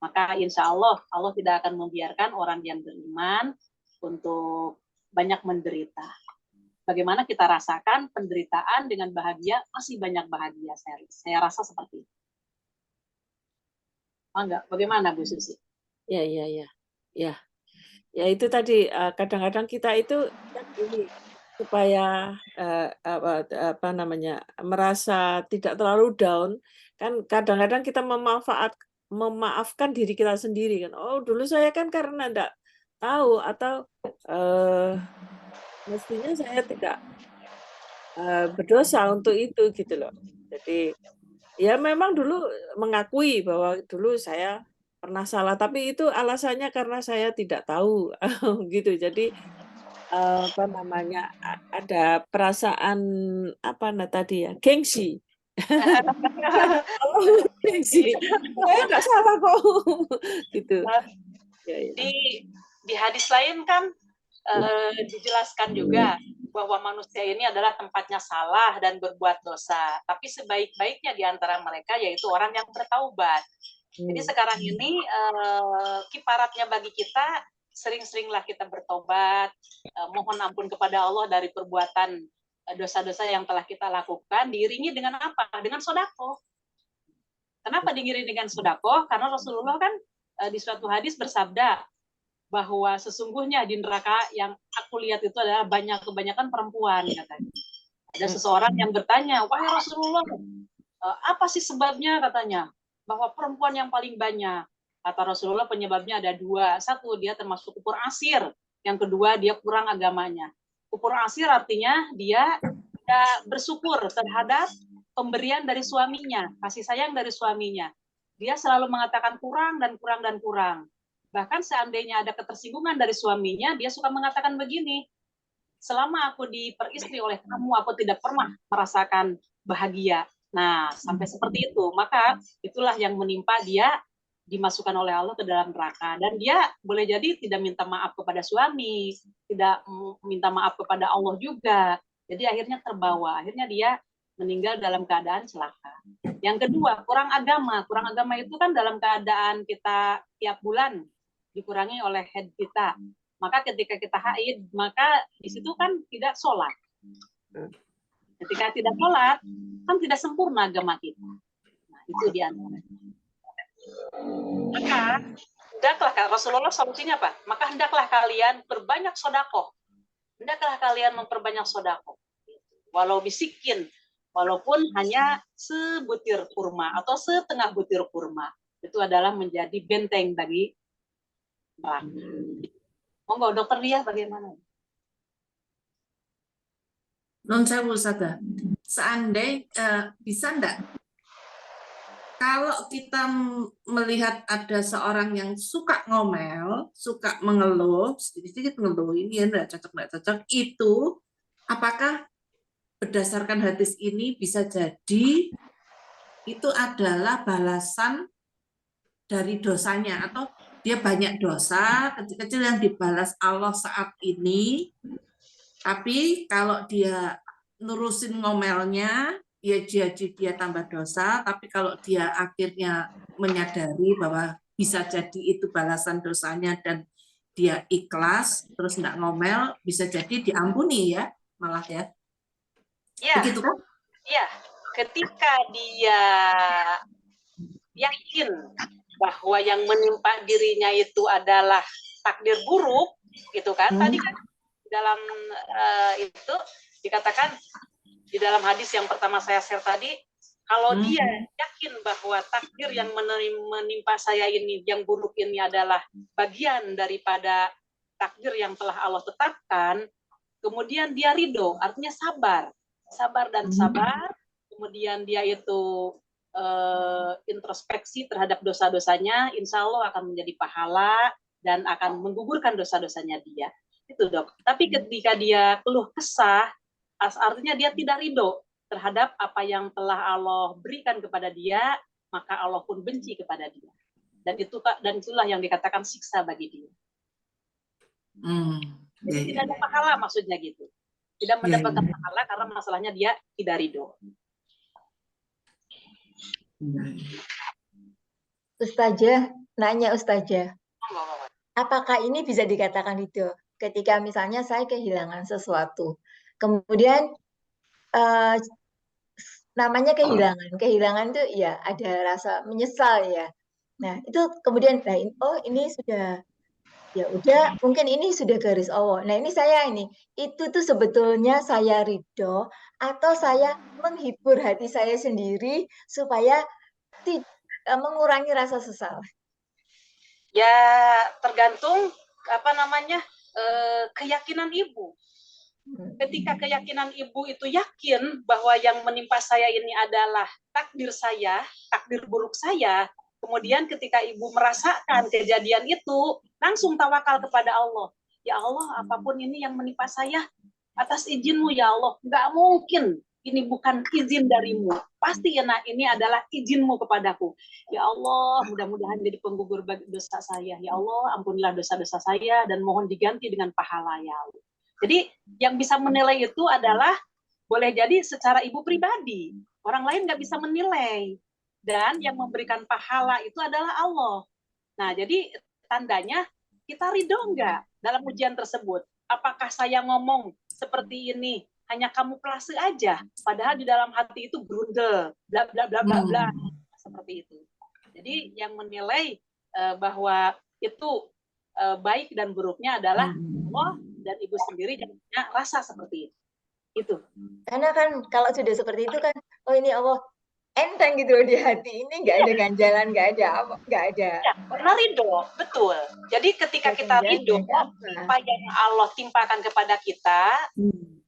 Maka insya Allah tidak akan membiarkan orang yang beriman untuk banyak menderita. Bagaimana kita rasakan penderitaan dengan bahagia, masih banyak bahagia. Saya rasa seperti itu. Enggak, bagaimana Bu Susi? Ya. Ya itu tadi kadang-kadang kita itu ini supaya merasa tidak terlalu down kan kadang-kadang kita memaafkan diri kita sendiri kan. Oh, dulu saya kan karena enggak tahu atau mestinya saya tidak berdosa untuk itu gitu loh. Jadi ya memang dulu mengakui bahwa dulu saya pernah salah, tapi itu alasannya karena saya tidak tahu gitu. Jadi ada perasaan tadi ya, gengsi. Gengsi. Saya nggak salah kok. Gitu. Di hadis lain kan dijelaskan juga bahwa manusia ini adalah tempatnya salah dan berbuat dosa. Tapi sebaik-baiknya di antara mereka yaitu orang yang bertaubat. Jadi sekarang ini kiparatnya bagi kita, sering-seringlah kita bertobat, mohon ampun kepada Allah dari perbuatan dosa-dosa yang telah kita lakukan, diiringi dengan apa? Dengan sodako. Kenapa diiringi dengan sodako? Karena Rasulullah kan di suatu hadis bersabda, bahwa sesungguhnya di neraka yang aku lihat itu adalah kebanyakan perempuan katanya. Ada seseorang yang bertanya, wahai Rasulullah, apa sih sebabnya katanya bahwa perempuan yang paling banyak? Kata Rasulullah penyebabnya ada dua. Satu, dia termasuk kufur asir. Yang kedua, dia kurang agamanya. Kufur asir artinya dia tidak bersyukur terhadap pemberian dari suaminya, kasih sayang dari suaminya. dia selalu mengatakan kurang dan kurang dan kurang. Bahkan seandainya ada ketersinggungan dari suaminya, dia suka mengatakan begini, selama aku diperistri oleh kamu, aku tidak pernah merasakan bahagia. Nah, sampai seperti itu. Maka itulah yang menimpa dia, dimasukkan oleh Allah ke dalam neraka. Dan dia boleh jadi tidak minta maaf kepada suami, tidak minta maaf kepada Allah juga. Jadi akhirnya terbawa. Akhirnya dia meninggal dalam keadaan celaka. Yang kedua, kurang agama. Kurang agama itu kan dalam keadaan kita tiap bulan dikurangi oleh head kita. Maka ketika kita haid, maka di situ kan tidak sholat. Ketika tidak sholat, kan tidak sempurna agama kita. Nah, itu dia. Maka hendaklah, Rasulullah solusinya apa? Maka hendaklah kalian berbanyak sodakoh. Hendaklah kalian memperbanyak sodakoh. Walau bisikin, walaupun hanya sebutir kurma atau setengah butir kurma. Itu adalah menjadi benteng bagi neraka. Monggo Dokter Lia bagaimana? Non sewu Ustazah, seandainya bisa enggak kalau kita melihat ada seorang yang suka ngomel, suka mengeluh, sedikit-sedikit mengeluh, ini ya enggak cocok, itu apakah berdasarkan hadis ini bisa jadi itu adalah balasan dari dosanya, atau dia banyak dosa kecil-kecil yang dibalas Allah saat ini, tapi kalau dia nurusin ngomelnya, ya jadi dia tambah dosa, tapi kalau dia akhirnya menyadari bahwa bisa jadi itu balasan dosanya dan dia ikhlas, terus enggak ngomel, bisa jadi diampuni ya, malah ya. Ya, begitu kan? ya. Ketika dia yakin bahwa yang menimpa dirinya itu adalah takdir buruk, gitu kan? Tadi kan dalam itu dikatakan di dalam hadis yang pertama saya share tadi, kalau dia yakin bahwa takdir yang menimpa saya ini, yang buruk ini adalah bagian daripada takdir yang telah Allah tetapkan, kemudian dia ridho, artinya sabar dan sabar, kemudian dia itu introspeksi terhadap dosa-dosanya, insya Allah akan menjadi pahala dan akan menggugurkan dosa-dosanya dia. Itu Dok. Tapi ketika dia keluh kesah, artinya dia tidak ridho terhadap apa yang telah Allah berikan kepada dia, maka Allah pun benci kepada dia. Dan itulah yang dikatakan siksa bagi dia. Jadi tidak ada pahala maksudnya gitu. Tidak mendapatkan pahala karena masalahnya dia tidak ridho. Ustazah, nanya Ustazah, apakah ini bisa dikatakan ridho? Ketika misalnya saya kehilangan sesuatu, kemudian namanya kehilangan itu ya ada rasa menyesal ya. Nah itu kemudian, oh ini sudah, ya udah mungkin ini sudah garis Allah. Nah ini saya itu tuh sebetulnya saya ridho atau saya menghibur hati saya sendiri supaya tidak mengurangi rasa sesal. Ya tergantung keyakinan ibu. Ketika keyakinan ibu itu yakin bahwa yang menimpa saya ini adalah takdir saya, takdir buruk saya, kemudian ketika ibu merasakan kejadian itu, langsung tawakal kepada Allah. Ya Allah, apapun ini yang menimpa saya, atas izinmu ya Allah, nggak mungkin ini bukan izin darimu. Pasti ya nak, ini adalah izinmu kepadaku. Ya Allah, mudah-mudahan jadi penggugur bagi dosa saya. Ya Allah, ampunilah dosa-dosa saya dan mohon diganti dengan pahala ya Allah. Jadi yang bisa menilai itu adalah boleh jadi secara ibu pribadi. Orang lain nggak bisa menilai. Dan yang memberikan pahala itu adalah Allah. Nah, jadi tandanya kita ridho nggak dalam ujian tersebut. Apakah saya ngomong seperti ini hanya kamuflase aja, padahal di dalam hati itu grundel, bla bla bla bla bla, seperti itu. Jadi yang menilai bahwa itu baik dan buruknya adalah Allah dan ibu sendiri yang punya rasa seperti itu. Itu. Karena kan kalau sudah seperti itu kan, oh ini Allah enteng gitu di hati, ini nggak ada ganjalan, nggak ada. Ya, karena ridho, betul. Jadi ketika kita ridho, apa yang Allah timpakan kepada kita,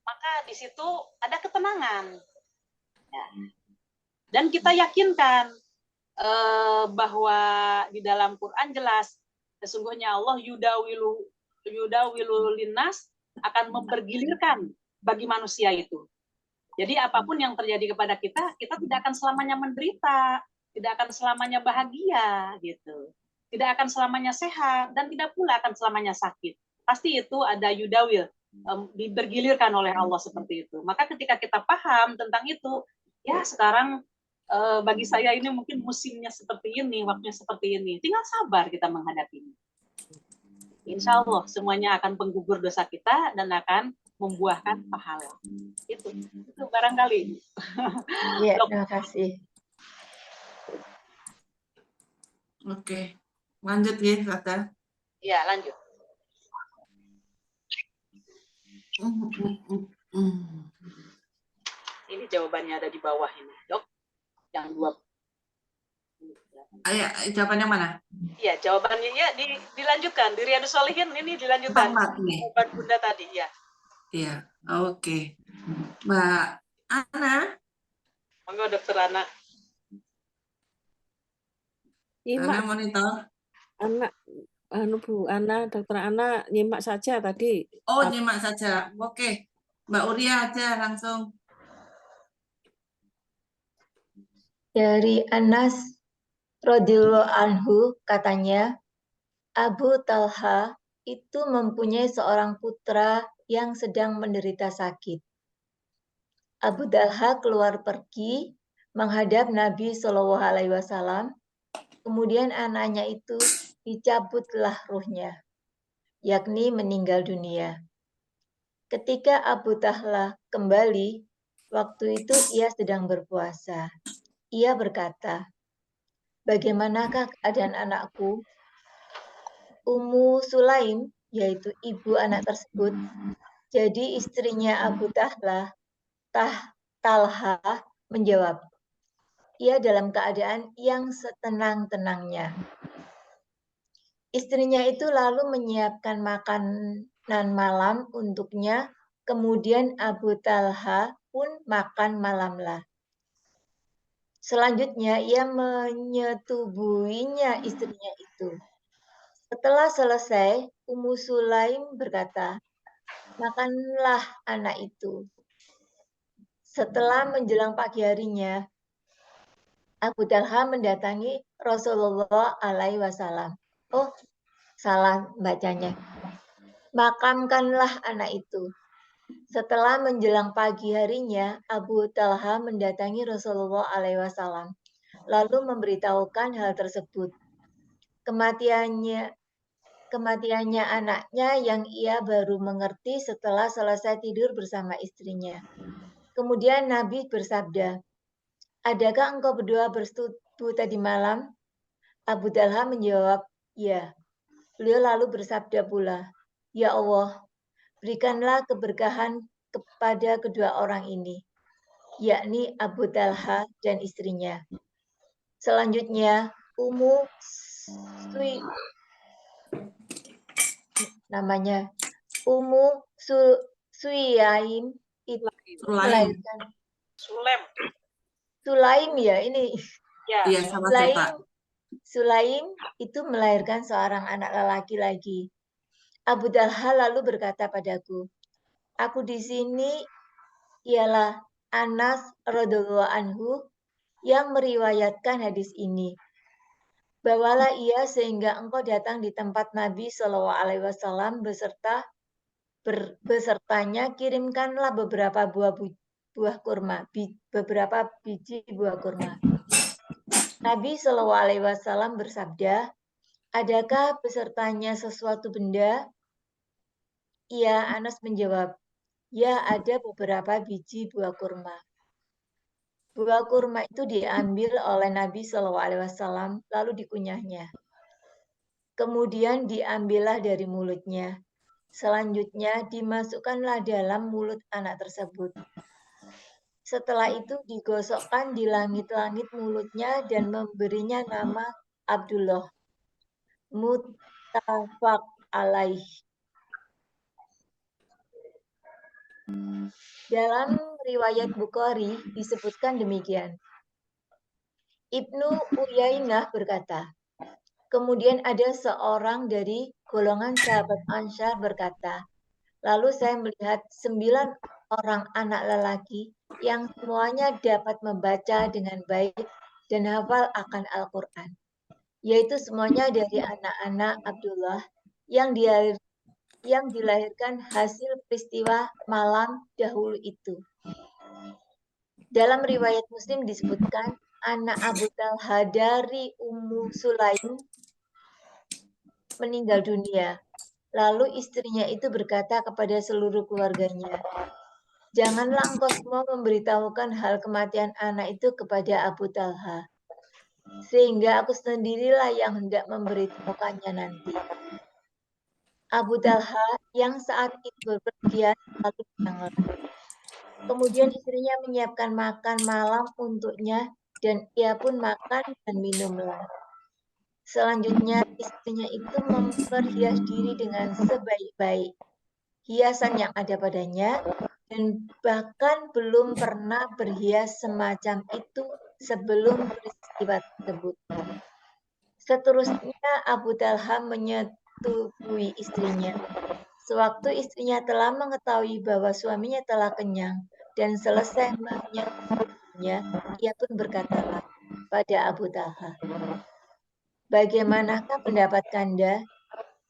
maka di situ ada ketenangan. Ya. Dan kita yakinkan bahwa di dalam Quran jelas sesungguhnya Allah yudawilu linnas akan mempergilirkan bagi manusia itu. Jadi apapun yang terjadi kepada kita, kita tidak akan selamanya menderita, tidak akan selamanya bahagia gitu. Tidak akan selamanya sehat dan tidak pula akan selamanya sakit. Pasti itu ada yudawil, dibergilirkan oleh Allah seperti itu. Maka ketika kita paham tentang itu, ya sekarang bagi saya ini mungkin musimnya seperti ini, waktunya seperti ini. Tinggal sabar kita menghadapinya. Insya Allah semuanya akan penggugur dosa kita dan akan membuahkan pahala. Itu barangkali. Iya, terima kasih. Oke, lanjut ya, Kata. Ya, lanjut. Ini jawabannya ada di bawah ini, Dok. Yang 2. Ayo, jawabannya mana? Iya, jawabannya ya dilanjutkan. Di Riyadhus Shalihin ini dilanjutkan. Jawaban Bunda tadi, ya. Iya, oke. Mbak Ana. Monggo, Dokter Ana. Ana monitor. Bu Ana, Dokter Ana nyimak saja tadi. Oh, nyimak saja. Oke. Mbak Uria aja langsung. Dari Anas radhiyallahu anhu katanya, Abu Talha itu mempunyai seorang putra yang sedang menderita sakit. Abu Talha keluar pergi menghadap Nabi Shallallahu Alaihi Wasallam. Kemudian anaknya itu dicabutlah ruhnya, yakni meninggal dunia. Ketika Abu Talha kembali, waktu itu ia sedang berpuasa. Ia berkata, "Bagaimanakah keadaan anakku?" Ummu Sulaim, yaitu ibu anak tersebut, jadi istrinya Abu Talha menjawab, "Ia dalam keadaan yang setenang-tenangnya." Istrinya itu lalu menyiapkan makanan malam untuknya, kemudian Abu Talha pun makan malamlah. Selanjutnya ia menyetubuhinya istrinya itu. Setelah selesai, Ummu Sulaim berkata, "Makanlah anak itu." Setelah menjelang pagi harinya, Abu Talha mendatangi Rasulullah alaihi wasallam. Oh, salah bacanya. Makamkanlah anak itu. Setelah menjelang pagi harinya, Abu Talha mendatangi Rasulullah alaihi wasallam, lalu memberitahukan hal tersebut. Kematiannya anaknya yang ia baru mengerti setelah selesai tidur bersama istrinya. Kemudian Nabi bersabda, "Adakah engkau berdua bersetubuh tadi malam?" Abu Talha menjawab, "Ya." Beliau lalu bersabda pula, "Ya Allah, berikanlah keberkahan kepada kedua orang ini, yakni Abu Talha dan istrinya." Selanjutnya, Ummu Sulaim itu melahirkan Sulaim ya ini. Ya. Iya, sama Pak. Sulaim itu melahirkan seorang anak lelaki lagi. Abu Talha lalu berkata padaku, "Aku di sini ialah Anas radhiyallahu anhu yang meriwayatkan hadis ini. Bawalah ia sehingga engkau datang di tempat Nabi Shallallahu Alaihi Wasallam besertanya kirimkanlah beberapa beberapa biji buah kurma." Nabi Shallallahu Alaihi Wasallam bersabda, "Adakah besertanya sesuatu benda?" Ia, Anas menjawab, "Ya, ada beberapa biji buah kurma." Buah kurma itu diambil oleh Nabi Shallallahu Alaihi Wasallam lalu dikunyahnya. Kemudian diambillah dari mulutnya. Selanjutnya dimasukkanlah dalam mulut anak tersebut. Setelah itu digosokkan di langit-langit mulutnya dan memberinya nama Abdullah. Muttafaq alaih. Dalam riwayat Bukhari disebutkan demikian. Ibnu Uyainah berkata, kemudian ada seorang dari golongan sahabat Ansyar berkata, lalu saya melihat 9 orang anak lelaki yang semuanya dapat membaca dengan baik dan hafal akan Al-Quran, yaitu semuanya dari anak-anak Abdullah yang dilahirkan hasil peristiwa malam dahulu itu. Dalam riwayat Muslim disebutkan anak Abu Talha dari Ummu Sulaim meninggal dunia. Lalu istrinya itu berkata kepada seluruh keluarganya, janganlah engkau semua memberitahukan hal kematian anak itu kepada Abu Talha, sehingga aku sendirilah yang hendak memberitahukannya nanti. Abu Talha yang saat itu berpergian lalu pulang. Kemudian istrinya menyiapkan makan malam untuknya dan ia pun makan dan minumlah. Selanjutnya istrinya itu memperhias diri dengan sebaik-baik hiasan yang ada padanya dan bahkan belum pernah berhias semacam itu sebelum peristiwa tersebut. Seterusnya Abu Talha menyetujui istrinya. Sewaktu istrinya telah mengetahui bahwa suaminya telah kenyang dan selesai menyentuhnya, ia pun berkatalah pada Abu Talha, bagaimanakah pendapat Kanda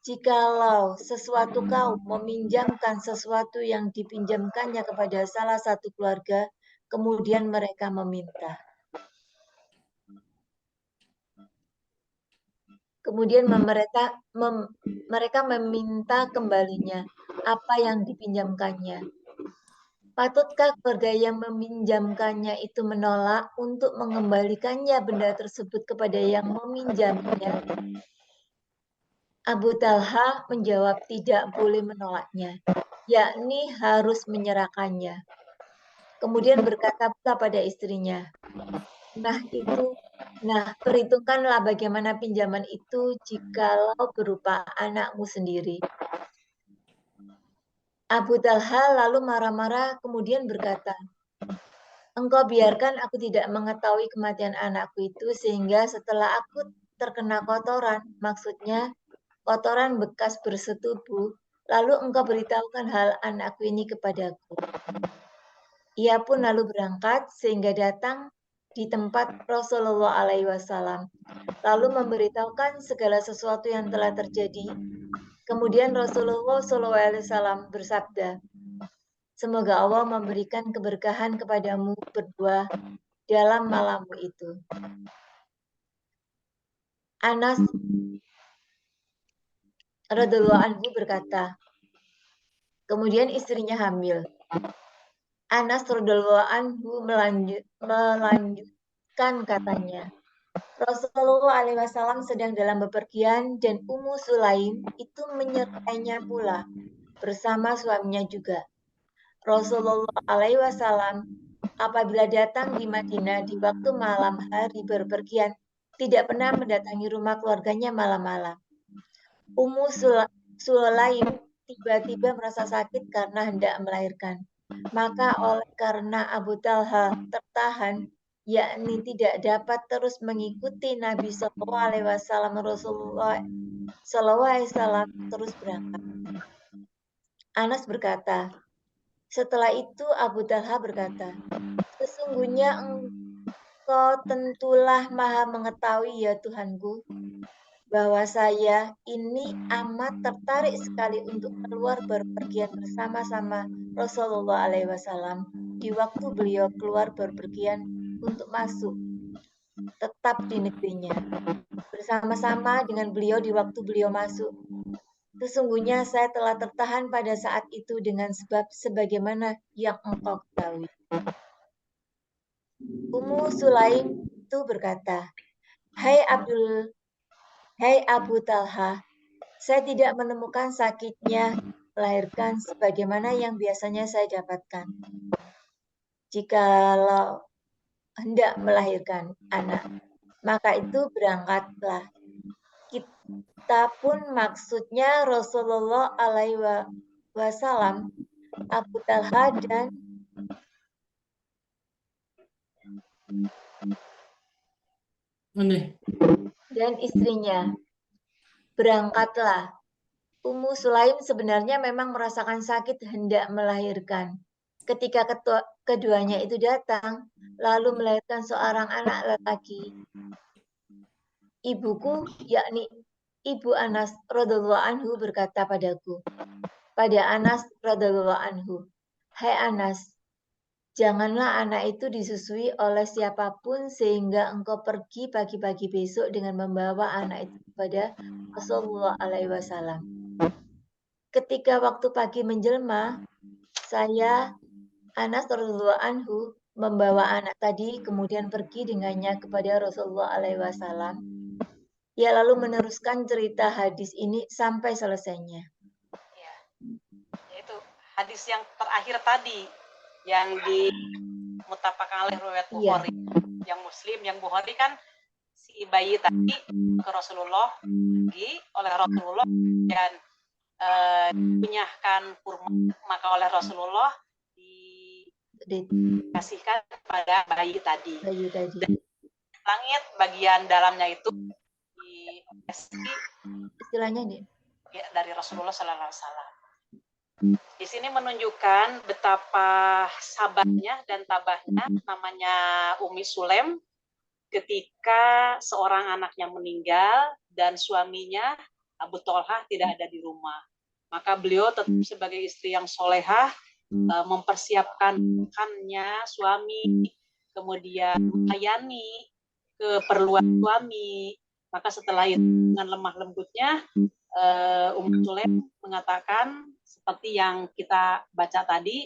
jikalau sesuatu kaum meminjamkan sesuatu yang dipinjamkannya kepada salah satu keluarga, kemudian mereka meminta. Kemudian mereka meminta kembalinya apa yang dipinjamkannya. Patutkah keluarga yang meminjamkannya itu menolak untuk mengembalikannya benda tersebut kepada yang meminjamnya? Abu Talha menjawab tidak boleh menolaknya, yakni harus menyerahkannya. Kemudian berkata pula pada istrinya, perhitungkanlah bagaimana pinjaman itu jikalau berupa anakmu sendiri. Abu Talha lalu marah-marah kemudian berkata, engkau biarkan aku tidak mengetahui kematian anakku itu sehingga setelah aku terkena kotoran, maksudnya kotoran bekas bersetubuh, lalu engkau beritahukan hal anakku ini kepadaku. Ia pun lalu berangkat sehingga datang di tempat Rasulullah SAW, lalu memberitahukan segala sesuatu yang telah terjadi. Kemudian Rasulullah SAW bersabda, semoga Allah memberikan keberkahan kepadamu berdua dalam malammu itu. Anas radhiyallahu anhu berkata, kemudian istrinya hamil. Anas radhiyallahu anhu melanjutkan katanya, Rasulullah SAW sedang dalam bepergian dan Ummu Sulaim itu menyertainya pula bersama suaminya juga. Rasulullah SAW apabila datang di Madinah di waktu malam hari berpergian tidak pernah mendatangi rumah keluarganya malam-malam. Ummu Sulaim tiba-tiba merasa sakit karena hendak melahirkan. Maka oleh karena Abu Talha tertahan, yakni tidak dapat terus mengikuti Nabi SAW, Rasulullah SAW terus berangkat. Anas berkata, setelah itu Abu Talha berkata, sesungguhnya engkau tentulah maha mengetahui ya Tuhanku, bahwa saya ini amat tertarik sekali untuk keluar berpergian bersama-sama Rasulullah SAW di waktu beliau keluar berpergian untuk masuk tetap di negerinya bersama-sama dengan beliau di waktu beliau masuk. Sesungguhnya saya telah tertahan pada saat itu dengan sebab sebagaimana yang engkau ketahui. Ummu Sulaim itu berkata, Hai Abu Talha, saya tidak menemukan sakitnya melahirkan sebagaimana yang biasanya saya dapatkan. Jikalau hendak melahirkan anak, maka itu berangkatlah. Kita pun maksudnya Rasulullah SAW, Abu Talha dan Ini. Dan istrinya, berangkatlah. Ummu Sulaim sebenarnya memang merasakan sakit hendak melahirkan. Ketika keduanya itu datang, lalu melahirkan seorang anak lelaki. Ibuku, yakni Ibu Anas radhiyallahu anhu berkata padaku, pada Anas radhiyallahu anhu, "Hai Anas, janganlah anak itu disusui oleh siapapun sehingga engkau pergi pagi-pagi besok dengan membawa anak itu kepada Rasulullah alaihi wasallam." Ketika waktu pagi menjelma, saya Anas radhiyallahu anhu membawa anak tadi kemudian pergi dengannya kepada Rasulullah alaihi wasallam. Ia lalu meneruskan cerita hadis ini sampai selesainya. Ya, yaitu hadis yang terakhir tadi yang dimutafakan oleh riwayat Iya. Bukhari. Yang Muslim, yang Bukhari kan si bayi tadi ke Rasulullah, oleh Rasulullah dan dikunyahkan kurma, maka oleh Rasulullah dikasihkan kepada bayi tadi. Bayi tadi. Dan langit bagian dalamnya itu Istilahnya nih. Ya, dari Rasulullah Sallallahu Alaihi Wasallam. Di sini menunjukkan betapa sabarnya dan tabahnya namanya Ummi Sulaim ketika seorang anaknya meninggal dan suaminya Abu Tholhah tidak ada di rumah. Maka beliau tetap sebagai istri yang solehah mempersiapkan makannya suami, kemudian melayani keperluan suami. Maka setelah itu dengan lemah lembutnya Ummu Sulaim mengatakan seperti yang kita baca tadi,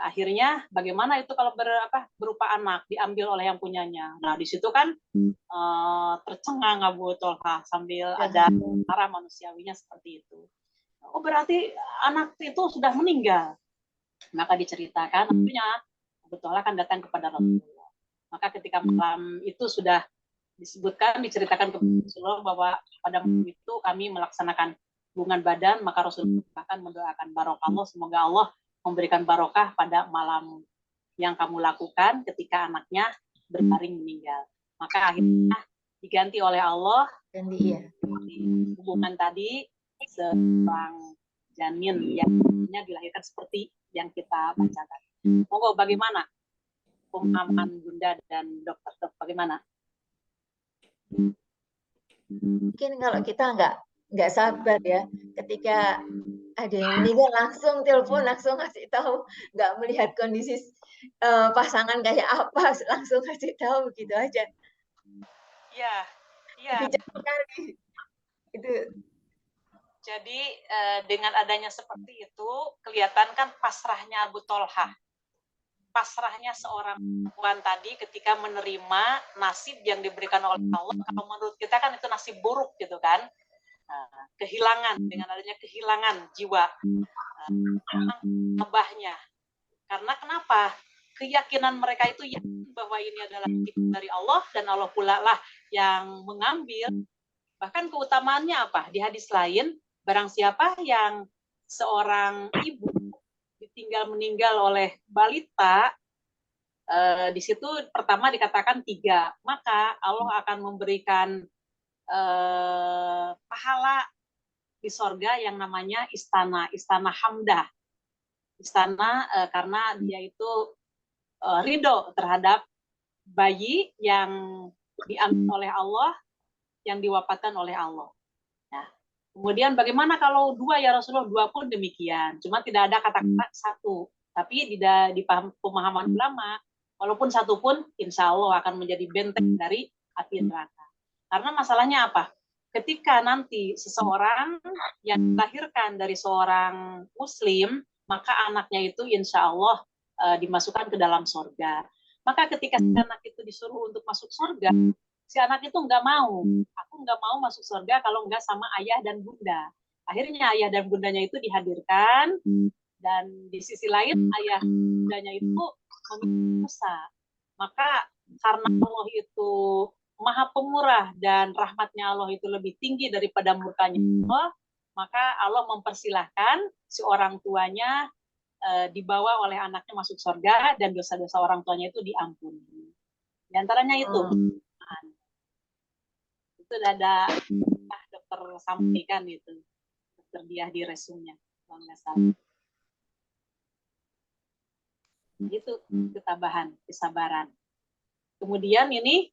akhirnya bagaimana itu kalau berupa anak diambil oleh yang punyanya. Nah di situ kan tercengang Abu Tholhah sambil ada cara manusiawinya seperti itu. Oh berarti anak itu sudah meninggal. Maka diceritakan akhirnya Abu Tholhah akan datang kepada Rasulullah. Maka ketika malam itu sudah diceritakan kepada Rasulullah bahwa pada malam itu kami melaksanakan hubungan badan, maka Rasulullah bahkan mendoakan barokallah, semoga Allah memberikan barokah pada malam yang kamu lakukan ketika anaknya berbaring meninggal. Maka akhirnya diganti oleh Allah hubungan tadi seorang janin yang dilahirkan seperti yang kita bacakan. Monggo bagaimana pemahaman Bunda dan dokter bagaimana? Mungkin kalau kita nggak sabar ya, ketika ada yang meninggal langsung telepon, langsung kasih tahu, nggak melihat kondisi pasangan kayak apa, langsung kasih tahu gitu aja. Iya, iya. Bijak sekali. Itu. Jadi dengan adanya seperti itu kelihatan kan pasrahnya Abu Tholhah. Pasrahnya seorang perempuan tadi ketika menerima nasib yang diberikan oleh Allah. Kalau menurut kita kan itu nasib buruk gitu kan. Kehilangan, dengan adanya kehilangan jiwa abahnya. Karena kenapa? Keyakinan mereka itu yakin bahwa ini adalah titip dari Allah dan Allah pula lah yang mengambil. Bahkan keutamaannya apa? Di hadis lain, barang siapa yang seorang ibu ditinggal meninggal oleh balita, di situ pertama dikatakan 3, maka Allah akan memberikan pahala di sorga yang namanya istana Hamdah. Istana karena dia itu ridho terhadap bayi yang diambil oleh Allah, yang diwafatkan oleh Allah. Nah, kemudian bagaimana kalau 2 ya Rasulullah? 2 pun demikian. Cuma tidak ada kata-kata 1. Tapi di pemahaman ulama, walaupun 1 pun insya Allah akan menjadi benteng dari api neraka. Karena masalahnya apa? Ketika nanti seseorang yang dilahirkan dari seorang muslim, maka anaknya itu insya Allah dimasukkan ke dalam surga. Maka ketika si anak itu disuruh untuk masuk surga, si anak itu nggak mau. Aku nggak mau masuk surga kalau nggak sama ayah dan bunda. Akhirnya ayah dan bundanya itu dihadirkan, dan di sisi lain ayah dan bundanya itu memiliki dosa. Maka karena Allah itu Maha Pemurah dan rahmatnya Allah itu lebih tinggi daripada murkanya Allah, maka Allah mempersilahkan si orang tuanya dibawa oleh anaknya masuk surga dan dosa-dosa orang tuanya itu diampuni. Di antaranya itu. sudah ada dokter sampaikan itu, dokter Diah di resumnya, kalau nggak salah. Itu ketabahan, kesabaran. Kemudian ini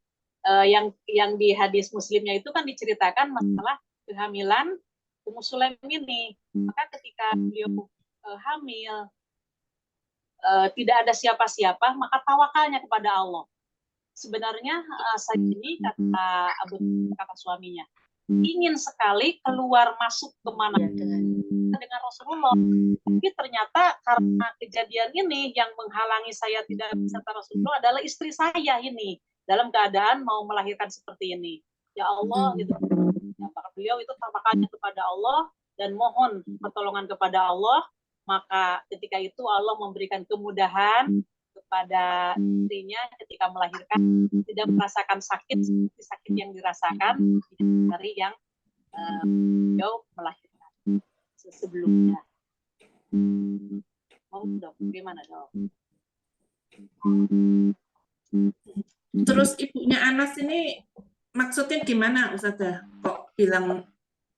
yang di hadis Muslimnya itu kan diceritakan masalah kehamilan Ummu Sulaim ini. Maka ketika beliau hamil, tidak ada siapa-siapa, maka tawakalnya kepada Allah. Sebenarnya saya ini kata suaminya, ingin sekali keluar masuk kemana dengan Rasulullah. Tapi ternyata karena kejadian ini yang menghalangi saya tidak bisa ke Rasulullah adalah istri saya ini dalam keadaan mau melahirkan seperti ini. Ya Allah, gitu. Ya, beliau itu tawakalnya kepada Allah dan mohon pertolongan kepada Allah. Maka ketika itu Allah memberikan kemudahan kepada istrinya ketika melahirkan, tidak merasakan sakit seperti sakit yang dirasakan dari yang beliau melahirkan sebelumnya. Mau dok, gimana dok? Terus ibunya Anas ini maksudnya gimana Ustazah? Kok bilang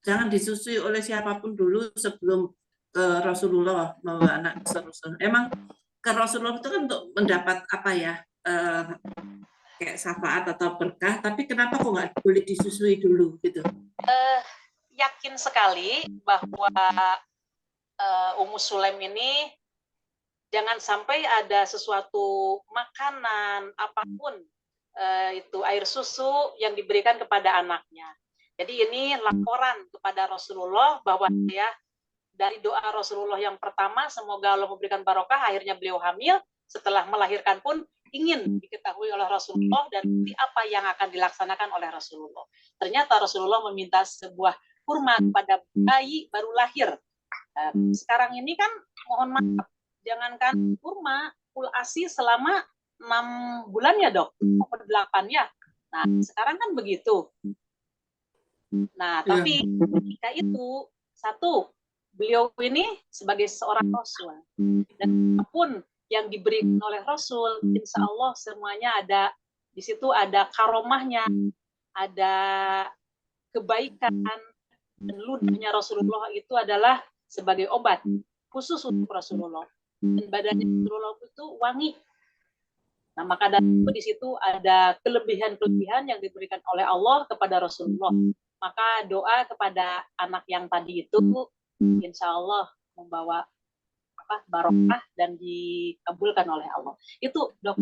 jangan disusui oleh siapapun dulu sebelum ke Rasulullah bawa anak ke Rasulullah. Emang ke Rasulullah itu kan untuk mendapat apa ya, kayak syafaat atau berkah, tapi kenapa kok nggak boleh disusui dulu gitu? Yakin sekali bahwa Ummu Sulaim ini jangan sampai ada sesuatu makanan apapun itu air susu yang diberikan kepada anaknya. Jadi ini laporan kepada Rasulullah bahwa ya dari doa Rasulullah yang pertama, semoga Allah memberikan barokah, akhirnya beliau hamil, setelah melahirkan pun ingin diketahui oleh Rasulullah dan apa yang akan dilaksanakan oleh Rasulullah. Ternyata Rasulullah meminta sebuah kurma kepada bayi baru lahir. Sekarang ini kan mohon maaf, jangankan kurma, full ASI selama 6 bulan ya dok, 8 ya. Nah sekarang kan begitu. Nah tapi ketika itu, satu, beliau ini sebagai seorang Rasul dan apapun yang diberikan oleh Rasul, insya Allah semuanya ada di situ, ada karomahnya, ada kebaikan, dan ludahnya Rasulullah itu adalah sebagai obat khusus untuk Rasulullah, dan badannya Rasulullah itu wangi. Nah maka dari itu di situ ada kelebihan-kelebihan yang diberikan oleh Allah kepada Rasulullah. Maka doa kepada anak yang tadi itu insya Allah membawa barokah dan dikabulkan oleh Allah. Itu dok.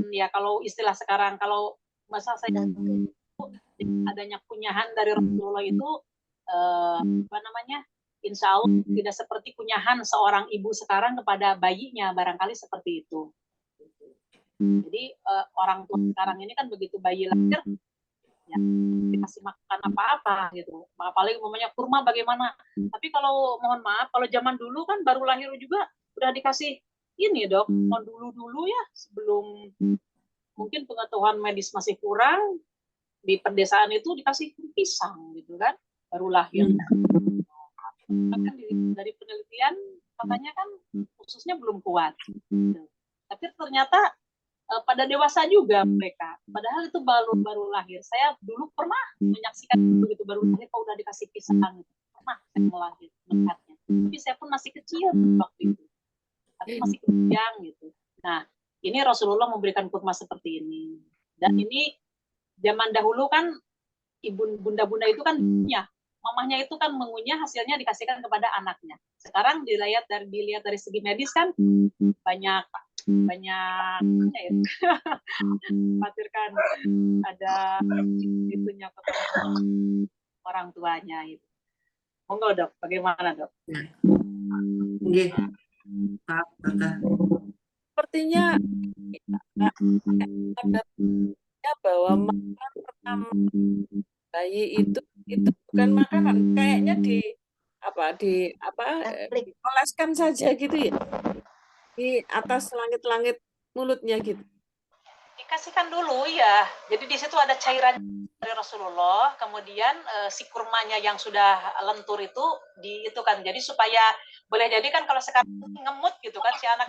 Ya kalau istilah sekarang, kalau masa saya adanya kunyahan dari Rasulullah itu apa namanya, insya Allah tidak seperti kunyahan seorang ibu sekarang kepada bayinya, barangkali seperti itu. Jadi orang tua sekarang ini kan begitu bayi lahir ya, dikasih makan apa-apa gitu, apalagi umpamanya kurma bagaimana. Tapi kalau mohon maaf, kalau zaman dulu kan baru lahir juga udah dikasih ini dok, dulu ya sebelum mungkin pengetahuan medis masih kurang, di pedesaan itu dikasih pisang gitu kan, baru lahir. Kan dari penelitian katanya kan khususnya belum kuat gitu. Tapi ternyata pada dewasa juga mereka, padahal itu baru lahir. Saya dulu pernah menyaksikan begitu baru lahir kok udah dikasih pisang gitu. Pernah saya melahir melihatnya, tapi saya pun masih kecil waktu itu, tapi masih kebayang gitu. Nah ini Rasulullah memberikan kurma seperti ini, dan ini zaman dahulu kan bunda-bunda itu kan punya, mamahnya itu kan mengunyah, hasilnya dikasihkan kepada anaknya. Sekarang dilihat dari segi medis kan banyak ya, khawatirkan ada itunya kepada orang tuanya itu. Monggo dok, bagaimana dok? Nggih. Sepertinya ada bahwa makanan pertama bayi itu bukan makanan, kayaknya dioleskan saja gitu ya, di atas langit-langit mulutnya gitu. Dikasihkan dulu ya. Jadi di situ ada cairan dari Rasulullah, kemudian si kurmanya yang sudah lentur itu itu kan. Jadi supaya boleh jadi kan kalau sekarang ngemut gitu kan si anak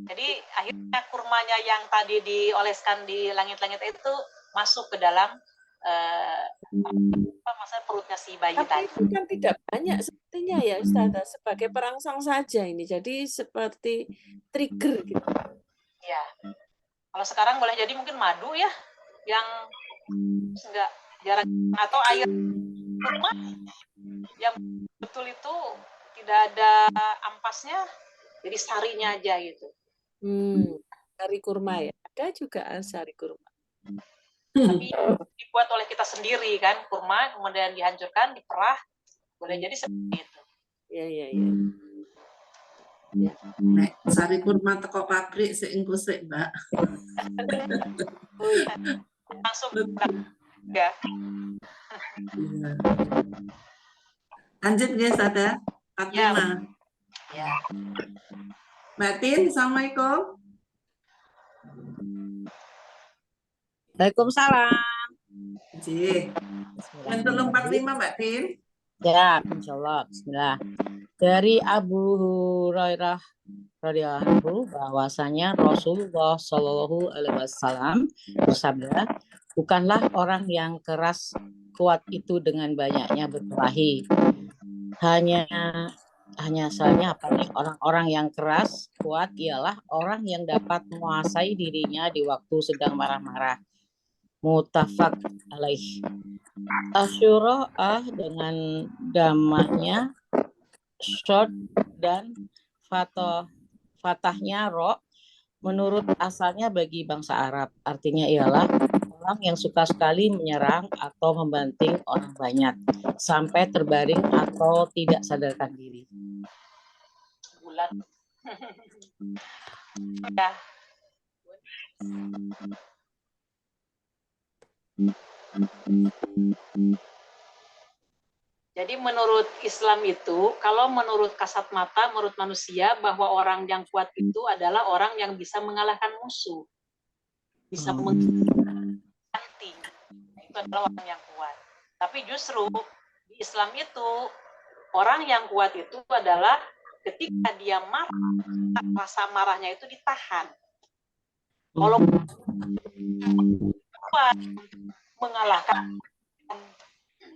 Jadi akhirnya kurmanya yang tadi dioleskan di langit-langit itu masuk ke dalam masa perutnya si bayi Tapi tadi. itu kan tidak banyak sepertinya ya Ustazah, sebagai perangsang saja ini. Jadi seperti trigger gitu. Ya. Kalau sekarang boleh jadi mungkin madu ya, yang enggak jarang, atau air kurma yang betul itu tidak ada ampasnya, jadi sarinya aja gitu. Sari kurma ya, ada juga sari kurma. Tapi dibuat oleh kita sendiri kan, kurma kemudian dihancurkan, diperah, boleh jadi seperti itu. Iya. Ya. Nek sari kurma teko pabrik sik engko sik, Mbak. Oh iya. Langsung ya. Lanjut guys, ada Fatima. Ya. Mbak Tin, Assalamualaikum. Waalaikumsalam. Ji. Untuk 45 Mbak Tin. Ya, insyaallah. Bismillah. Dari Abu Hurairah radhiyallahu anhu bahwasanya Rasulullah Shallallahu alaihi wasallam bersabda, bukanlah orang yang keras kuat itu dengan banyaknya berkelahi. Hanya saja orang-orang yang keras kuat ialah orang yang dapat menguasai dirinya di waktu sedang marah-marah. Muttafaq alaih. Asyura'ah dengan damahnya short dan fatahnya ro menurut asalnya bagi bangsa Arab. Artinya ialah orang yang suka sekali menyerang atau membanting orang banyak sampai terbaring atau tidak sadarkan diri. Bulat. Ya. Jadi menurut Islam itu, kalau menurut kasat mata, menurut manusia, bahwa orang yang kuat itu adalah orang yang bisa mengalahkan musuh. Bisa mengganti. Itu adalah orang yang kuat. Tapi justru di Islam itu, orang yang kuat itu adalah ketika dia marah, rasa marahnya itu ditahan. Kalau kuat mengalahkan,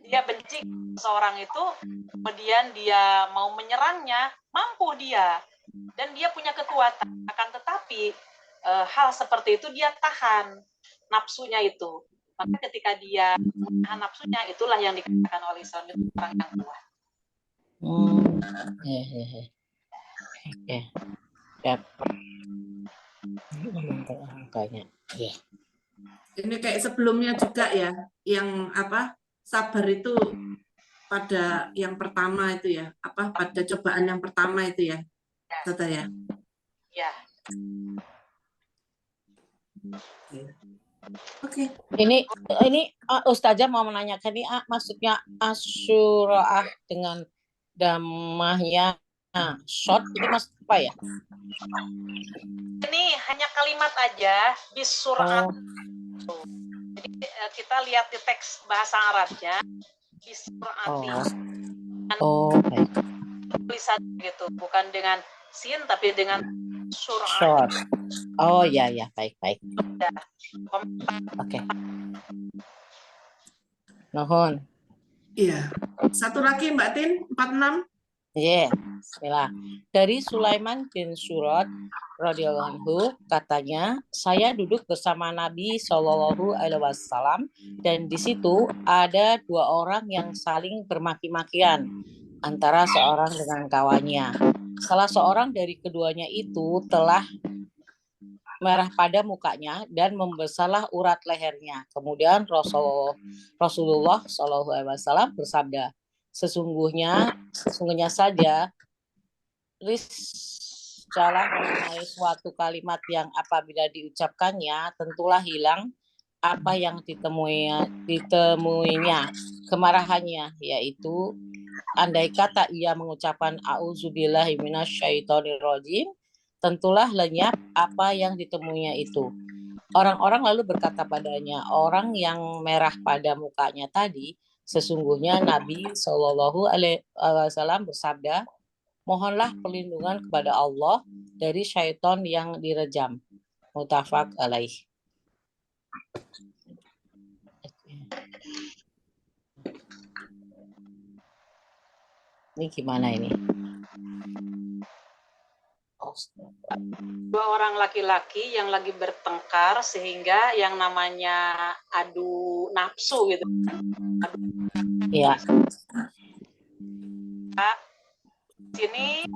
dia benci seorang itu, kemudian dia mau menyerangnya, mampu dia, dan dia punya kekuatan. Akan tetapi hal seperti itu dia tahan nafsunya itu. Maka ketika dia menahan nafsunya, itulah yang dikatakan oleh Islam itu orang yang kuat. Ini kayak sebelumnya juga ya, yang apa? Sabar itu pada yang pertama itu ya, apa? Pada cobaan yang pertama itu ya. Tata ya. Ya. Oke. Ini Ustazah mau menanyakan ini maksudnya asyura'ah dengan damahnya short itu mas apa ya? Ini hanya kalimat aja bisurat. Jadi kita lihat di teks bahasa Arabnya bisurati. Baik. Tulisan gitu, bukan dengan sin tapi dengan surat. Short. Oh ya, baik. Oke. Nuhun. Iya. Satu lagi Mbak Tin, 46. Iya, bismillah. Dari Sulaiman bin Surat radhiyallahu anhu katanya, saya duduk bersama Nabi Shallallahu alaihi wasallam dan di situ ada dua orang yang saling bermaki-makian antara seorang dengan kawannya. Salah seorang dari keduanya itu telah merah pada mukanya dan membesarlah urat lehernya. Kemudian Rasulullah Shallallahu alaihi wasallam bersabda, Sesungguhnya saja riscalah mengenai suatu kalimat yang apabila diucapkannya tentulah hilang apa yang ditemuinya kemarahannya, yaitu andai kata ia mengucapkan auzubillahi minasyaitonirrajim, tentulah lenyap apa yang ditemuinya itu. Orang-orang lalu berkata padanya, orang yang merah pada mukanya tadi, sesungguhnya Nabi Shallallahu alaihi wasallam bersabda, mohonlah perlindungan kepada Allah dari syaitan yang direjam. Muttafaq alaih. Ini gimana ini? Dua orang laki-laki yang lagi bertengkar sehingga yang namanya adu nafsu gitu. Ya. Sini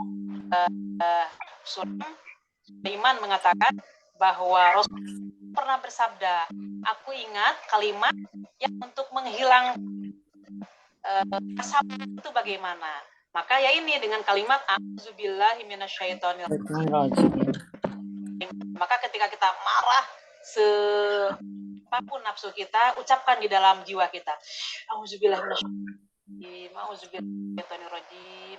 Sulaiman mengatakan bahwa Rasul pernah bersabda, aku ingat kalimat yang untuk menghilang asap itu bagaimana. Maka ya ini dengan kalimat a'udzubillahi minasyaitonirrajim. Maka ketika kita marah apapun nafsu kita, ucapkan di dalam jiwa kita, a'udzubillahi minasyaitonirrajim,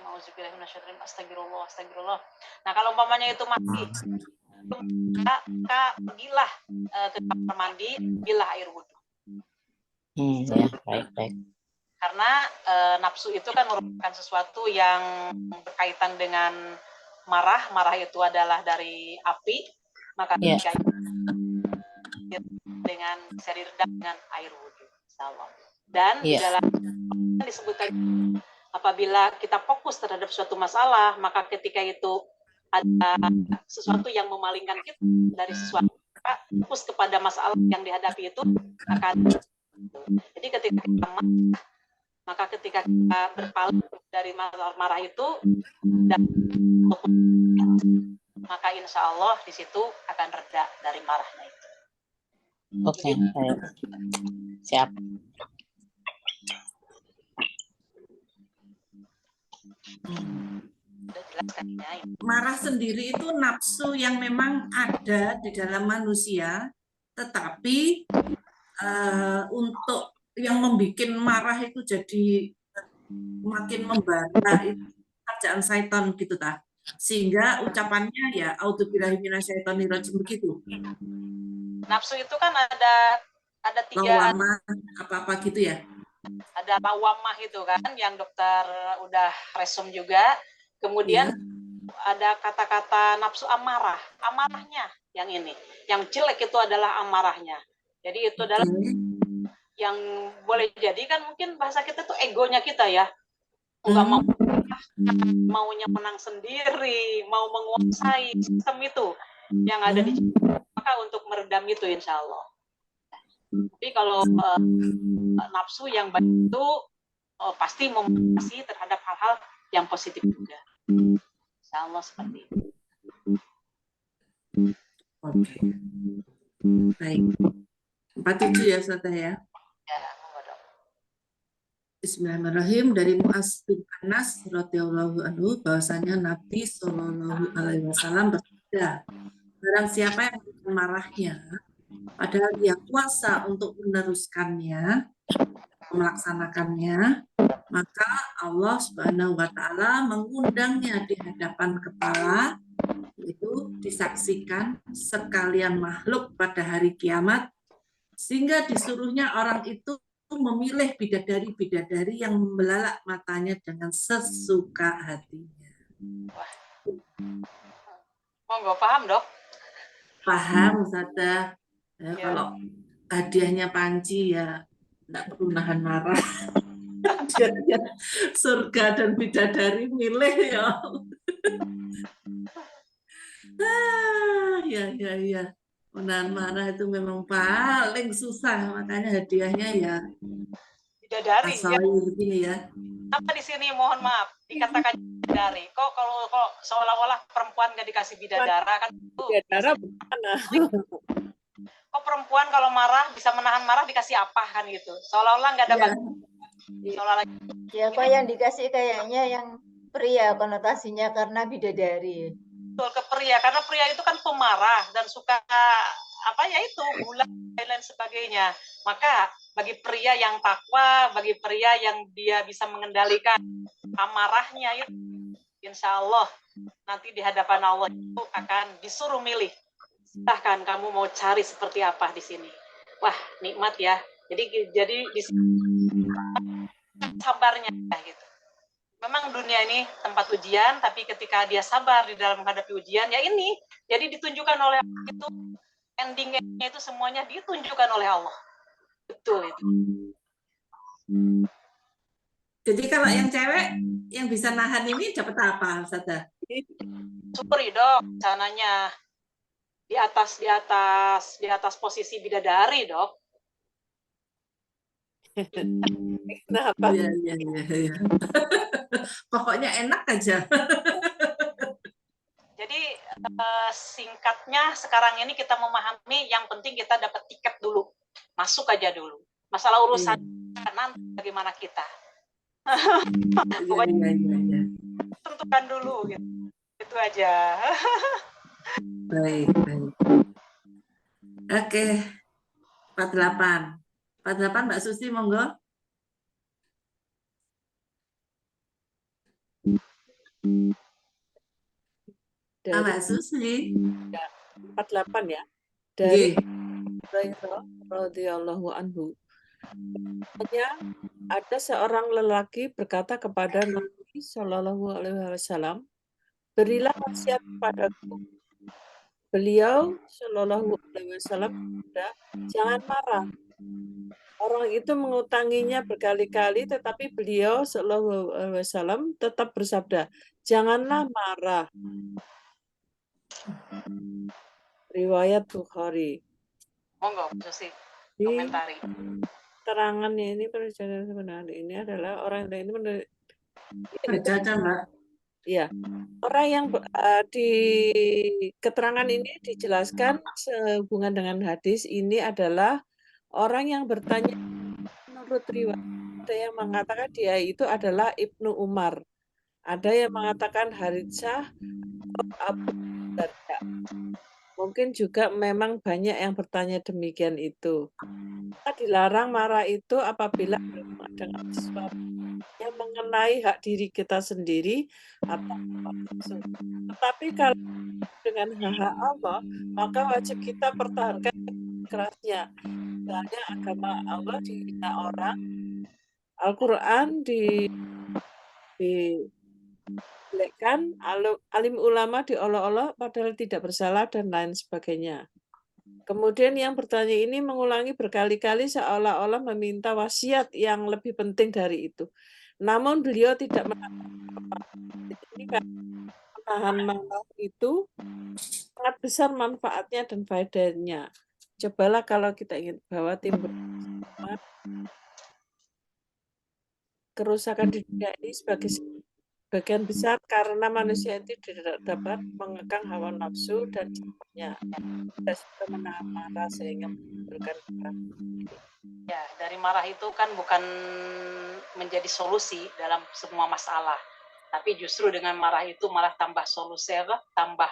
a'udzubillahi minasyaitonirrajim, astagfirullah, astagfirullah. Nah, kalau umpamanya itu masih maka pergilah ke kamar mandi, ambillah air wudhu. Ya, baik. Karena nafsu itu kan merupakan sesuatu yang berkaitan dengan marah. Marah itu adalah dari api, maka ketika dengan seri redam dengan air wudhu. Dan di dalam disebutkan apabila kita fokus terhadap suatu masalah, maka ketika itu ada sesuatu yang memalingkan kita dari sesuatu, maka fokus kepada masalah yang dihadapi itu akan. Jadi ketika kita marah, maka ketika kita berpaling dari marah itu, dan maka insya Allah di situ akan reda dari marahnya itu. Oke, siap. Marah sendiri itu nafsu yang memang ada di dalam manusia, tetapi untuk yang membuat marah itu jadi makin membara itu kerjaan syaitan gitu ta. Sehingga ucapannya ya a'udzubillahi minasyaitonirrajim begitu. Nafsu itu kan ada tiga, apa gitu ya. Ada lawamah itu kan yang dokter udah resum juga. Kemudian ada kata-kata nafsu amarah. Amarahnya yang ini. Yang jelek itu adalah amarahnya. Jadi itu adalah yang boleh jadi kan mungkin bahasa kita tuh egonya kita ya, nggak maunya menang sendiri, mau menguasai sistem itu yang ada di maka untuk meredam itu insya Allah. Tapi kalau nafsu yang baik itu pasti memotivasi terhadap hal-hal yang positif juga, insya Allah seperti itu. Oke, baik. 47 ya saudara ya. Bismillahirrahmanirrahim. Dari Mu'az bin Anas radhiyallahu anhu bahwasanya Nabi Shallallahu alaihi wasallam bersabda, barang siapa yang menahan marahnya padahal dia kuasa untuk meneruskannya, melaksanakannya, maka Allah Subhanahu wa taala mengundangnya di hadapan kepala, itu disaksikan sekalian makhluk pada hari kiamat, sehingga disuruhnya orang itu memilih bidadari-bidadari yang membelalak matanya dengan sesuka hatinya. Monggo, paham dok? Paham, Ustazah. Ya, kalau hadiahnya panci ya enggak perlu nahan marah. Hadiahnya surga dan bidadari milih ya. Ya. Menahan marah itu memang paling susah, makanya hadiahnya ya bidadari ya. Begini ya. Apa di sini mohon maaf dikatakan bidadari? Kok kalau seolah-olah perempuan nggak dikasih bidadara kan? Bidadara mana? Kok perempuan kalau marah bisa menahan marah dikasih apa kan gitu? Seolah-olah nggak ada seolah-olah. Ya kok yang dikasih kayaknya yang pria konotasinya karena bidadari. Betul, ke pria, karena pria itu kan pemarah dan suka apa ya itu gula dan lain sebagainya. Maka bagi pria yang takwa, bagi pria yang dia bisa mengendalikan amarahnya itu, insya Allah nanti di hadapan Allah itu akan disuruh milih. Silahkan kamu mau cari seperti apa di sini. Wah nikmat ya. Jadi di sini sabarnya gitu. memang dunia ini tempat ujian, tapi ketika dia sabar di dalam menghadapi ujian, ya ini, jadi ditunjukkan oleh Allah itu, endingnya itu semuanya ditunjukkan oleh Allah. Betul itu. Jadi kalau yang cewek yang bisa nahan ini dapat apa, Ustazah? Syukuri dok, sananya di atas posisi bidadari dok. Kenapa? Iya, iya, iya, iya. Pokoknya enak aja. Jadi singkatnya sekarang ini kita memahami yang penting kita dapat tiket dulu, masuk aja dulu. Masalah urusan nanti bagaimana kita. Pokoknya Iya. tentukan dulu gitu. Itu aja. Baik. Oke. 48 Mbak Susi, monggo. Mbak Susi. 48 ya. Dari Nggih. Hurairah radhiyallahu anhu. Ada seorang lelaki berkata kepada Nabi Shallallahu Alaihi Wasallam, berilah wasiat padaku. Beliau Shallallahu Alaihi Wasallam bersabda, jangan marah. Orang itu mengutanginya berkali-kali, tetapi beliau Shallallahu Alaihi Wasallam tetap bersabda, janganlah marah. Riwayat Bukhari. Monggo Susi Di komentari. keterangannya ini perjalanan sebenarnya ini adalah orang yang ini Baca, Mbak. ya, orang yang di keterangan ini dijelaskan sehubungan dengan hadis ini adalah orang yang bertanya menurut riwayat. Ada yang mengatakan dia itu adalah Ibnu Umar. Ada yang mengatakan Haritsah atau Abu Darda. Mungkin juga memang banyak yang bertanya demikian itu. Kita dilarang marah itu apabila dengan sesuatu yang mengenai hak diri kita sendiri atau langsung. Tetapi kalau dengan hak Allah, maka wajib kita pertahankan kerasnya. Misalnya agama Allah dihina orang, Al-Quran dijelekkan, alim ulama diolok-olok padahal tidak bersalah dan lain sebagainya. Kemudian yang bertanya ini mengulangi berkali-kali seolah-olah meminta wasiat yang lebih penting dari itu. Namun beliau tidak menahan marah itu sangat besar manfaatnya dan faedahnya. Cobalah kalau kita ingin bahwa timbul kerusakan di dunia ini sebagai bagian besar karena manusia itu tidak dapat mengekang hawa nafsu dan sebagainya. Tidak suka menahan marah sehingga menimbulkan Ya, dari marah itu kan bukan menjadi solusi dalam semua masalah, tapi justru dengan marah itu malah tambah solusi, tambah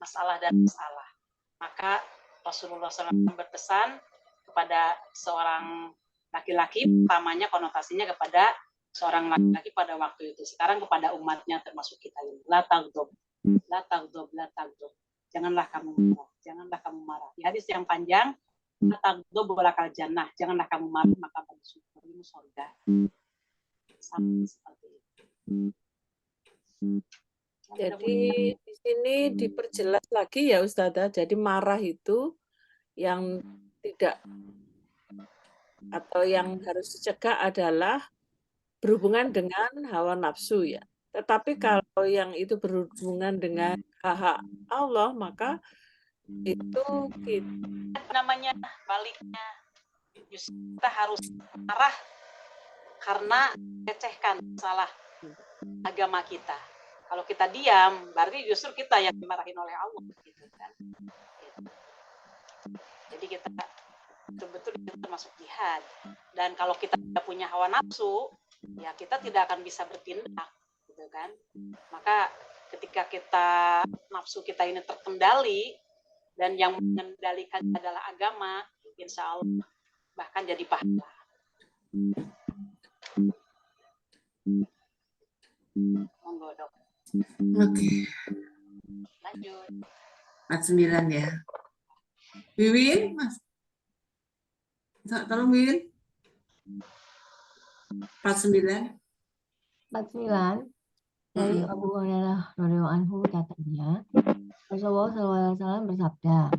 masalah dan masalah. Maka Rasulullah SAW berpesan kepada seorang laki-laki, pertamanya konotasinya kepada seorang laki-laki pada waktu itu. Sekarang kepada umatnya termasuk kita ini. La tagdob. Janganlah kamu marah. Di hadis yang panjang, la tagdob walakal jannah. Janganlah kamu marah, maka bagi surga. Sama seperti itu. Jadi di sini diperjelas lagi ya Ustazah. Jadi marah itu yang tidak atau yang harus dicegah adalah berhubungan dengan hawa nafsu ya. Tetapi kalau yang itu berhubungan dengan hak Allah, maka itu namanya baliknya. Justru kita harus marah karena melecehkan salah agama kita. Kalau kita diam, berarti justru kita yang dimarahin oleh Allah, gitu kan. Jadi kita betul-betul termasuk jihad. Dan kalau kita tidak punya hawa nafsu, ya kita tidak akan bisa bertindak, gitu kan. Maka ketika nafsu kita ini terkendali dan yang mengendalikan adalah agama, insya Allah bahkan jadi pahala. Monggo dok. Oke. Lanjut. 49 ya. Wiwin, Mas. Tolong Wiwin. 49. 49 dari Abu Hurairah radhiyallahu anhu katanya, Rasulullah SAW bersabda,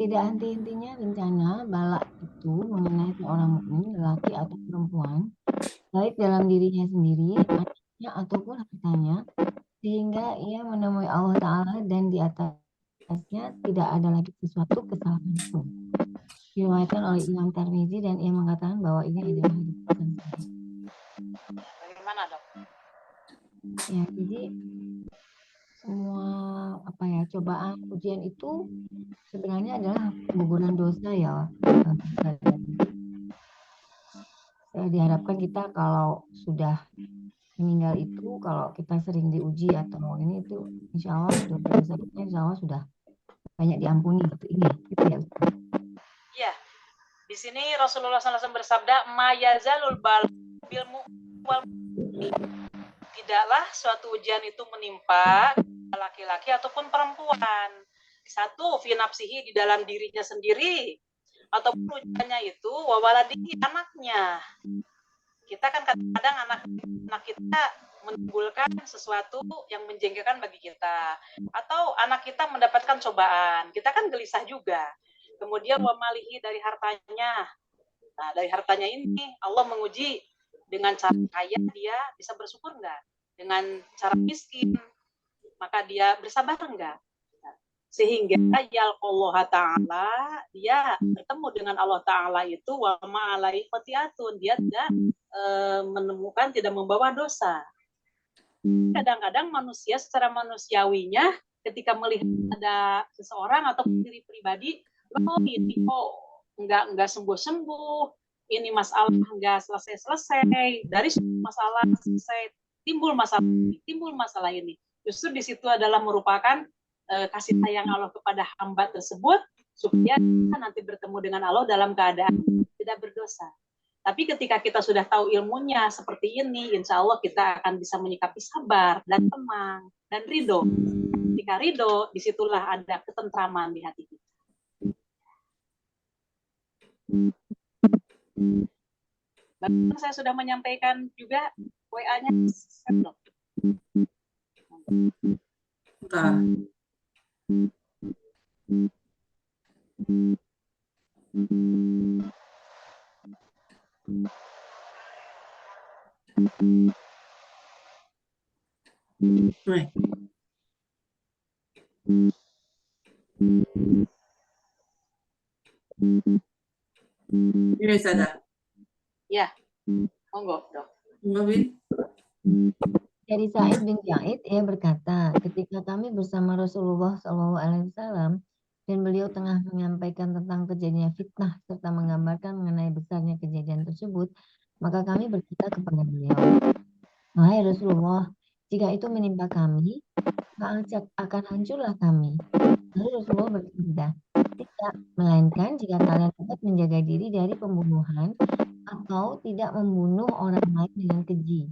tidak henti-hentinya bencana bala itu mengenai seorang mukmin lelaki atau perempuan, baik dalam dirinya sendiri, anaknya ataupun hartanya, sehingga ia menemui Allah Ta'ala dan di atasnya tidak ada lagi sesuatu kesalahan itu. Diriwayatkan oleh Imam Tirmizi dan ia mengatakan bahwa ini adalah hadis hasan sahih. Bagaimana, Dok? Ya, jadi semua cobaan, ujian itu sebenarnya adalah pengguguran dosa ya. Diharapkan kita kalau sudah meninggal itu, kalau kita sering diuji atau ini itu, insya Allah dosa-dosa kita insya Allah sudah banyak diampuni gitu ya. Iya. Di sini Rasulullah SAW bersabda, "Ma yazalul bal bil mu'min wal mu'min." Tidaklah suatu ujian itu menimpa laki-laki ataupun perempuan. Satu, fi nafsihi, di dalam dirinya sendiri, ataupun ujiannya itu wawaladihi, anaknya. Kita kan kadang-kadang anak kita menimbulkan sesuatu yang menjengkelkan bagi kita, atau anak kita mendapatkan cobaan, kita kan gelisah juga. Kemudian wamalihi, dari hartanya. Nah, dari hartanya ini Allah menguji dengan cara kaya, dia bisa bersyukur enggak? Dengan cara miskin, maka dia bersabar enggak? Sehingga yalqallaha ta'ala, dia bertemu dengan Allah Ta'ala itu wa ma'alai qati'atun, dia tidak menemukan, tidak membawa dosa. Kadang-kadang manusia secara manusiawinya ketika melihat ada seseorang atau diri pribadi, oh ini kok enggak sembuh-sembuh, ini masalah enggak selesai-selesai, dari masalah selesai timbul masalah ini. Justru di situ adalah merupakan kasih sayang Allah kepada hamba tersebut, supaya nanti bertemu dengan Allah dalam keadaan tidak berdosa. Tapi ketika kita sudah tahu ilmunya seperti ini, insya Allah kita akan bisa menyikapi sabar dan tenang dan ridho. Ketika ridho, disitulah ada ketentraman di hati kita. Bahkan saya sudah menyampaikan juga WA-nya. Ini Sada. Ya, monggo, Dok. Dari Sa'id bin Zaid, ia berkata, ketika kami bersama Rasulullah SAW dan beliau tengah menyampaikan tentang kejadian fitnah serta menggambarkan mengenai besarnya kejadian tersebut, maka kami berkata kepada beliau, wahai Rasulullah, jika itu menimpa kami, maka akan hancurlah kami. Lalu Rasulullah bersabda, tidak, melainkan jika kalian dapat menjaga diri dari pembunuhan atau tidak membunuh orang lain dengan keji.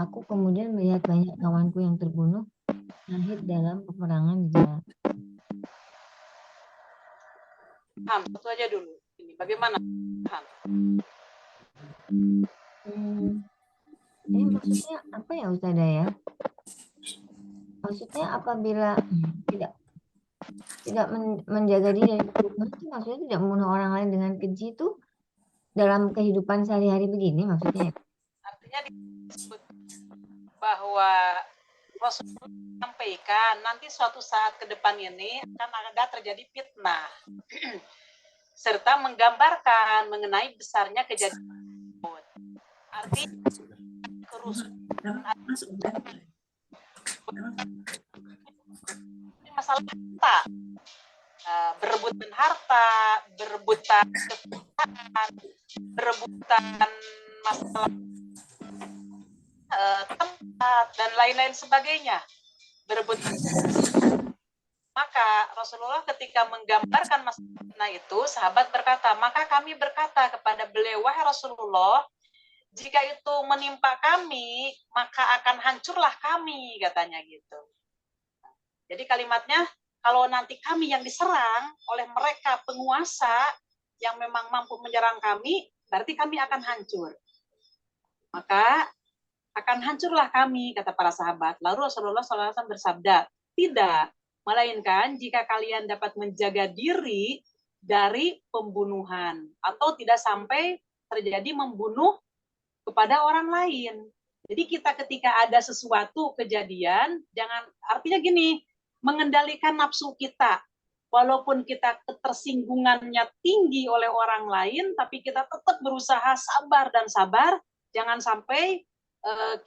Aku kemudian melihat banyak kawanku yang terbunuh syahid dalam peperangan di jalan. Satu aja dulu. Ini bagaimana? Ini maksudnya apa ya Ustazah ya? Maksudnya apabila tidak menjaga diri dari pembunuhan itu maksudnya tidak membunuh orang lain dengan keji itu dalam kehidupan sehari-hari begini maksudnya? Artinya disebut bahwa Rasulullah menyampaikan nanti suatu saat ke depan ini akan ada terjadi fitnah serta menggambarkan mengenai besarnya kejadian tersebut. Artinya kerusuhan masalah harta, berebutan harta, berebutan kekuasaan, berebutan masalah tempat dan lain-lain sebagainya, berebut. Maka Rasulullah ketika menggambarkan masalah itu, sahabat berkata, maka kami berkata kepada beliau, wahai Rasulullah, jika itu menimpa kami, maka akan hancurlah kami, katanya gitu. Jadi kalimatnya, kalau nanti kami yang diserang oleh mereka penguasa yang memang mampu menyerang kami, berarti kami akan hancur. Maka akan hancurlah kami, kata para sahabat. Lalu Rasulullah SAW bersabda, tidak, melainkan jika kalian dapat menjaga diri dari pembunuhan atau tidak sampai terjadi membunuh kepada orang lain. Jadi kita ketika ada sesuatu kejadian, jangan, artinya gini, mengendalikan nafsu kita. Walaupun kita ketersinggungannya tinggi oleh orang lain, tapi kita tetap berusaha sabar dan sabar, jangan sampai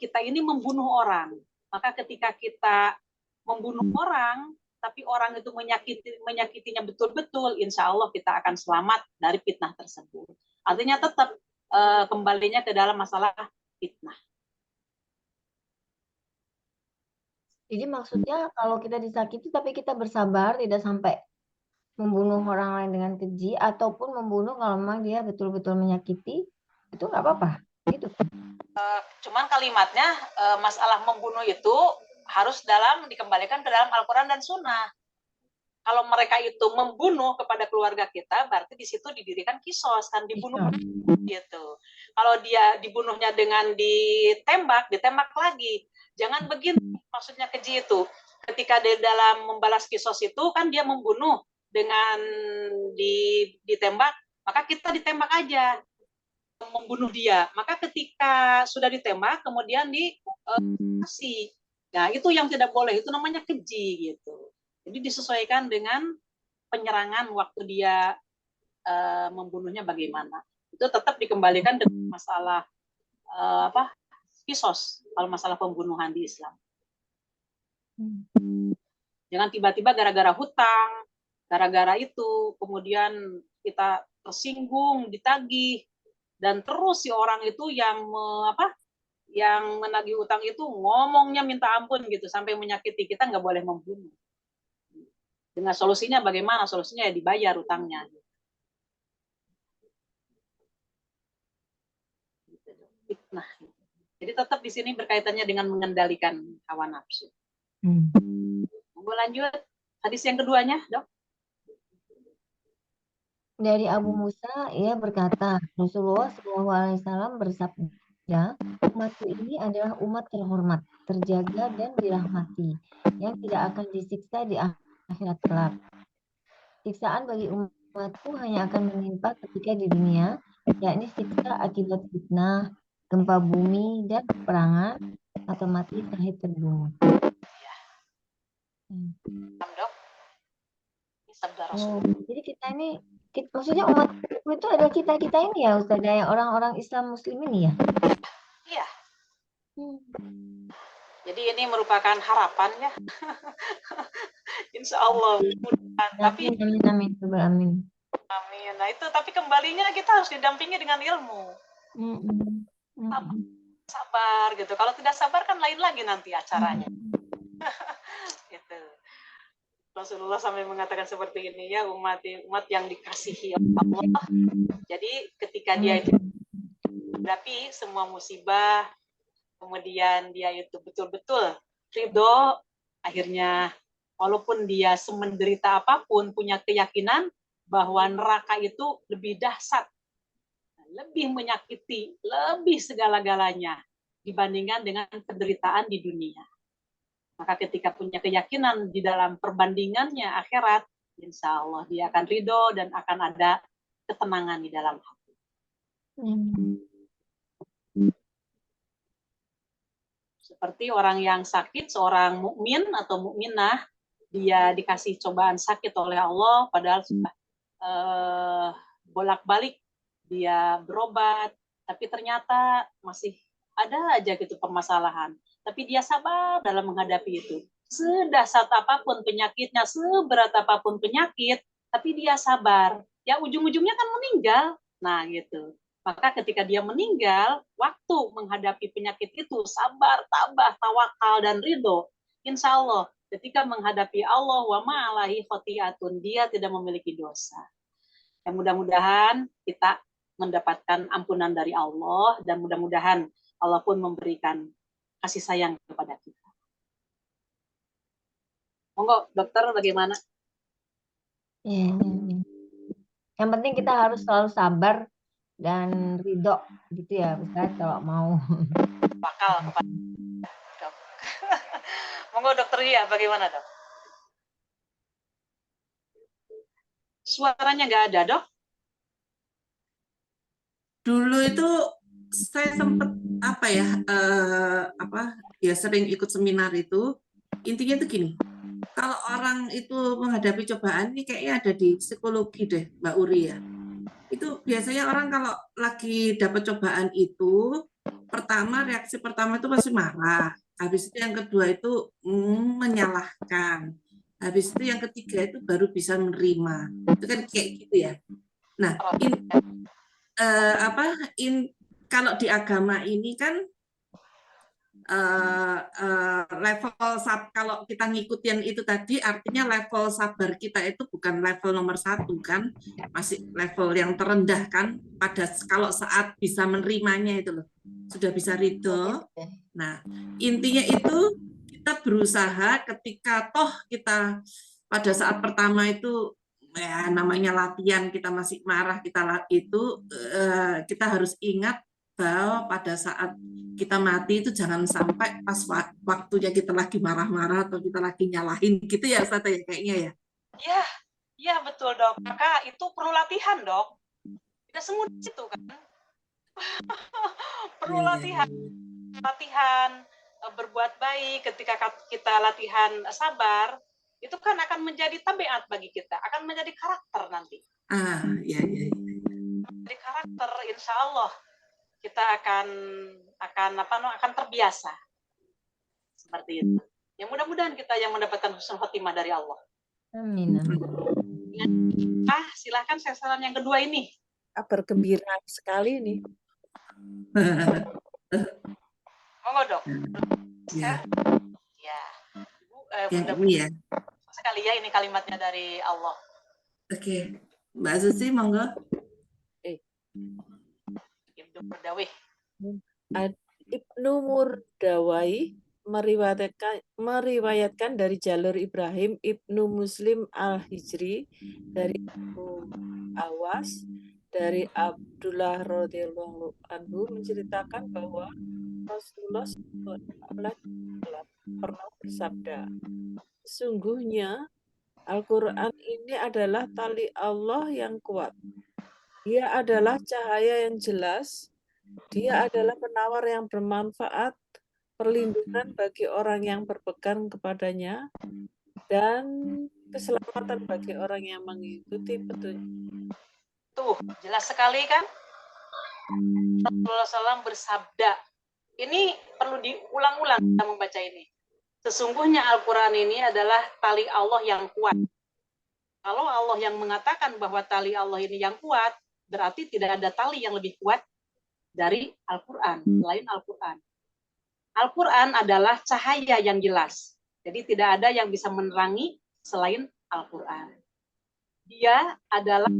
kita ini membunuh orang. Maka ketika kita membunuh orang, tapi orang itu menyakitinya betul-betul, insya Allah kita akan selamat dari fitnah tersebut. Artinya tetap kembalinya ke dalam masalah fitnah. Jadi maksudnya kalau kita disakiti tapi kita bersabar, tidak sampai membunuh orang lain dengan keji, ataupun membunuh kalau memang dia betul-betul menyakiti, itu nggak apa-apa. Gitu. Cuman kalimatnya masalah membunuh itu harus dikembalikan ke dalam Al-Quran dan Sunnah. Kalau mereka itu membunuh kepada keluarga kita, berarti di situ didirikan kisos, kan dibunuh gitu. Kalau dia dibunuhnya dengan ditembak lagi. Jangan begini maksudnya keji itu. Ketika di dalam membalas kisos itu kan dia membunuh dengan ditembak, maka kita ditembak aja membunuh dia. Maka ketika sudah ditembak kemudian dikasih. Nah, itu yang tidak boleh, itu namanya keji gitu. Jadi disesuaikan dengan penyerangan waktu dia membunuhnya bagaimana. Itu tetap dikembalikan dengan masalah kisos kalau masalah pembunuhan di Islam. Jangan tiba-tiba gara-gara hutang, gara-gara itu kemudian kita tersinggung, ditagih, dan terus si orang itu yang menagih utang itu ngomongnya minta ampun gitu sampai menyakiti kita, nggak boleh membunuh. Dengan solusinya bagaimana? Solusinya ya dibayar utangnya. Fitnah. Jadi tetap di sini berkaitannya dengan mengendalikan hawa nafsu. Mau lanjut hadis yang keduanya, Dok? Dari Abu Musa, ia berkata, Rasulullah SAW bersabda, umatku ini adalah umat terhormat, terjaga dan dirahmati, yang tidak akan disiksa di akhirat kelak. Siksaan bagi umatku hanya akan menimpa ketika di dunia, yakni siksa akibat fitnah, gempa bumi, dan peperangan, atau mati syahid terbunuh. Dok? Ini sabda Oh, Rasulullah. jadi kita ini, maksudnya umat itu adalah kita ini ya, Ustazah, yang orang-orang Islam Muslim ini ya? Iya. Jadi ini merupakan harapan ya. Insya Allah. Tapi Amin. amin. Nah itu, tapi kembalinya kita harus didampingi dengan ilmu. Sabar gitu. Kalau tidak sabar kan lain lagi nanti acaranya. Gitu. Rasulullah sampai mengatakan seperti ini ya, umat yang dikasihi Allah. Jadi ketika dia itu menghadapi semua musibah, kemudian dia itu betul-betul ridho, akhirnya walaupun dia semenderita apapun, punya keyakinan bahwa neraka itu lebih dahsyat, lebih menyakiti, lebih segala-galanya dibandingkan dengan penderitaan di dunia. Maka ketika punya keyakinan di dalam perbandingannya akhirat, insya Allah dia akan ridho dan akan ada ketenangan di dalam hati. Seperti orang yang sakit, seorang mukmin atau mukminah, dia dikasih cobaan sakit oleh Allah, padahal sudah bolak-balik dia berobat, tapi ternyata masih ada aja gitu permasalahan. Tapi dia sabar dalam menghadapi itu. Sedahsyat apapun penyakitnya, seberat apapun penyakit, tapi dia sabar. Ya ujung-ujungnya kan meninggal. Nah gitu. Maka ketika dia meninggal, waktu menghadapi penyakit itu, sabar, tabah, tawakal, dan ridho. Insya Allah, ketika menghadapi Allah, wa ma'alahi khotiatun, dia tidak memiliki dosa. Dan mudah-mudahan kita mendapatkan ampunan dari Allah, dan mudah-mudahan Allah pun memberikan kasih sayang kepada kita. Monggo, dokter bagaimana? Yang penting kita harus selalu sabar dan ridho gitu ya, Ustaz, kalau mau bakal kepada Dok. Monggo Dokter Lia, bagaimana Dok? Suaranya nggak ada Dok? Dulu itu saya sempat sering ikut seminar itu. Intinya itu gini, kalau orang itu menghadapi cobaan ini kayaknya ada di psikologi deh, Mbak Uri ya. Itu biasanya orang kalau lagi dapat cobaan itu, reaksi pertama itu pasti marah. Habis itu yang kedua itu menyalahkan. Habis itu yang ketiga itu baru bisa menerima. Itu kan kayak gitu ya. Nah, kalau di agama ini kan kalau kita ngikutin itu tadi artinya level sabar kita itu bukan level nomor 1 kan, masih level yang terendah kan, kalau saat bisa menerimanya itu loh, sudah bisa ridho. Nah, intinya itu kita berusaha ketika toh kita pada saat pertama itu ya namanya latihan, kita masih marah, kita harus ingat bahwa pada saat kita mati itu jangan sampai pas waktunya kita lagi marah-marah atau kita lagi nyalahin gitu ya Ustaz ya kayaknya ya. Iya, iya betul Dok. Maka itu perlu latihan Dok. Tidak semudah itu kan. Perlu latihan. Latihan berbuat baik, ketika kita latihan sabar, itu kan akan menjadi tabiat bagi kita, akan menjadi karakter nanti. Iya. Jadi karakter, insya Allah kita akan terbiasa seperti itu. Yang mudah-mudahan kita yang mendapatkan husnul khotimah dari Allah. Amin. Silakan sasaran yang kedua ini. Kabar gembira sekali nih. Monggo Dok. Ya. Ibu, ya. Sekali ya ini kalimatnya dari Allah. Oke. Mbak Susi monggo. Ibnu Murdawai meriwayatkan dari jalur Ibrahim Ibnu Muslim Al-Hijri dari Abu Awas dari Abdullah radhiyallahu anhu menceritakan bahwa Rasulullah SAW pernah bersabda, sesungguhnya Al-Quran ini adalah tali Allah yang kuat. Dia adalah cahaya yang jelas. Dia adalah penawar yang bermanfaat, perlindungan bagi orang yang berpegang kepadanya, dan keselamatan bagi orang yang mengikuti petunjuk. Tuh, jelas sekali kan? Rasulullah SAW bersabda. Ini perlu diulang-ulang kita membaca ini. Sesungguhnya Al-Quran ini adalah tali Allah yang kuat. Kalau Allah yang mengatakan bahwa tali Allah ini yang kuat, berarti tidak ada tali yang lebih kuat dari Al-Quran, selain Al-Quran. Al-Quran adalah cahaya yang jelas. Jadi tidak ada yang bisa menerangi selain Al-Quran. Dia adalah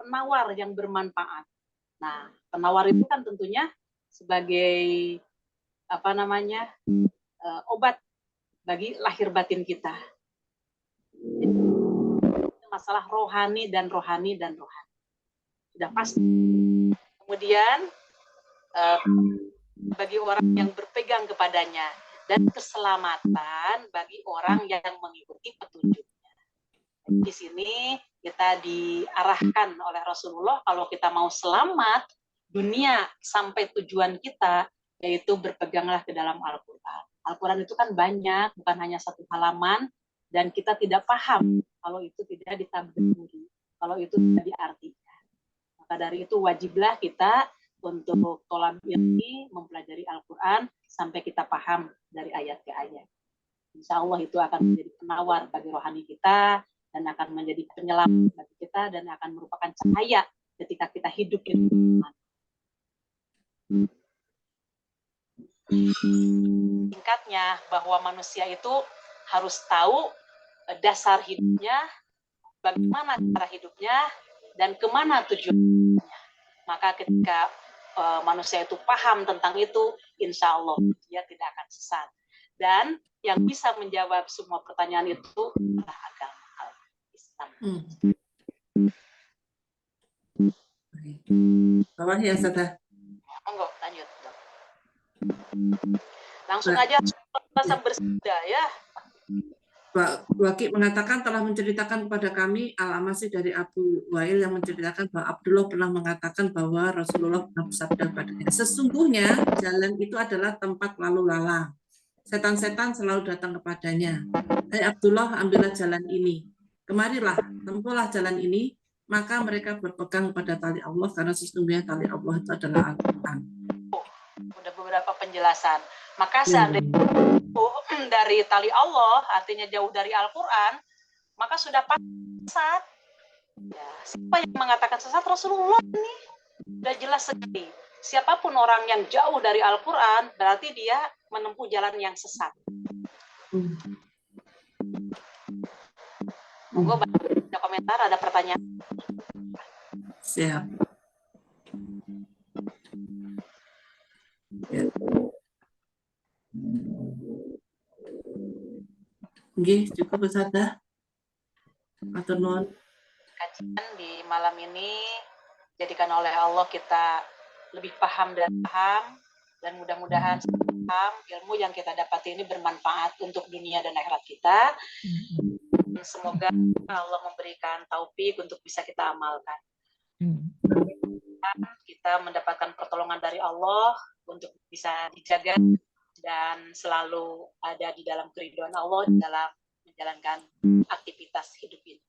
penawar yang bermanfaat. Nah, penawar itu kan tentunya sebagai obat bagi lahir batin kita. Masalah rohani dan rohani. Sudah pasti. Kemudian bagi orang yang berpegang kepadanya dan keselamatan bagi orang yang mengikuti petunjuknya. Di sini kita diarahkan oleh Rasulullah kalau kita mau selamat dunia sampai tujuan kita, yaitu berpeganglah ke dalam Al-Quran. Al-Quran itu kan banyak, bukan hanya satu halaman, dan kita tidak paham kalau itu tidak ditadaburi, kalau itu tidak diartikan. Maka dari itu wajiblah kita untuk tolak ilmi, mempelajari Al-Quran sampai kita paham dari ayat ke ayat. Insya Allah itu akan menjadi penawar bagi rohani kita, dan akan menjadi penyelamat bagi kita, dan akan merupakan cahaya ketika kita hidup di dunia. Singkatnya, bahwa manusia itu harus tahu dasar hidupnya, bagaimana cara hidupnya, dan kemana tujuannya. Maka ketika manusia itu paham tentang itu, insya Allah dia tidak akan sesat. Dan yang bisa menjawab semua pertanyaan itu adalah agama Islam. Apa ya, Ustazah? Monggo, lanjut. Langsung Nah, aja langsung bersabda ya. Pak Waki mengatakan telah menceritakan kepada kami Al-Amasi dari Abu Wail yang menceritakan bahwa Abdullah pernah mengatakan bahwa Rasulullah pernah bersabda padanya, sesungguhnya jalan itu adalah tempat lalu lalang. Setan-setan selalu datang kepadanya. Hai Abdullah, ambillah jalan ini. Kemarilah, tempuhlah jalan ini. Maka mereka berpegang pada tali Allah karena sesungguhnya tali Allah itu adalah Al-Quran. Udah beberapa penjelasan. Maka Ya. seandainya dari tali Allah, artinya jauh dari Al-Quran, maka sudah pasti sesat. Ya, siapa yang mengatakan sesat? Rasulullah ini. Sudah jelas sekali. Siapapun orang yang jauh dari Al-Quran, berarti dia menempuh jalan yang sesat. Monggo ada komentar, ada pertanyaan. Siap. Ya. Nggih, cukup Ustazah. Matur nuwun. Kajian di malam ini jadikan oleh Allah kita lebih paham dan mudah-mudahan paham ilmu yang kita dapati ini bermanfaat untuk dunia dan akhirat kita. Dan semoga Allah memberikan taufik untuk bisa kita amalkan. Kita mendapatkan pertolongan dari Allah untuk bisa dijaga dan selalu ada di dalam keridhaan Allah dalam menjalankan aktivitas hidup ini.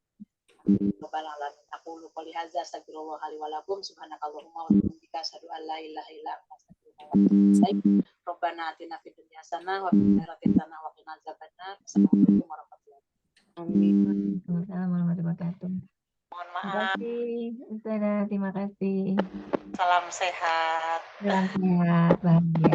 Rabbana aqulu qouli hadza astaghfirullah li wa lakum subhanakallahumma wa bihamdika asyhadu an la ilaha illa anta astaghfiruka wa atubu ilaik. Rabbana atina fid dunya hasanah wa fil akhirati hasanah wa qina adzabannar. Assalamualaikum warahmatullahi wabarakatuh. Amin. Waalaikumsalam warahmatullahi wabarakatuh. Mohon Terima maaf. kasih, Ustazah. Terima kasih. Salam sehat. Salam sehat, bahagia.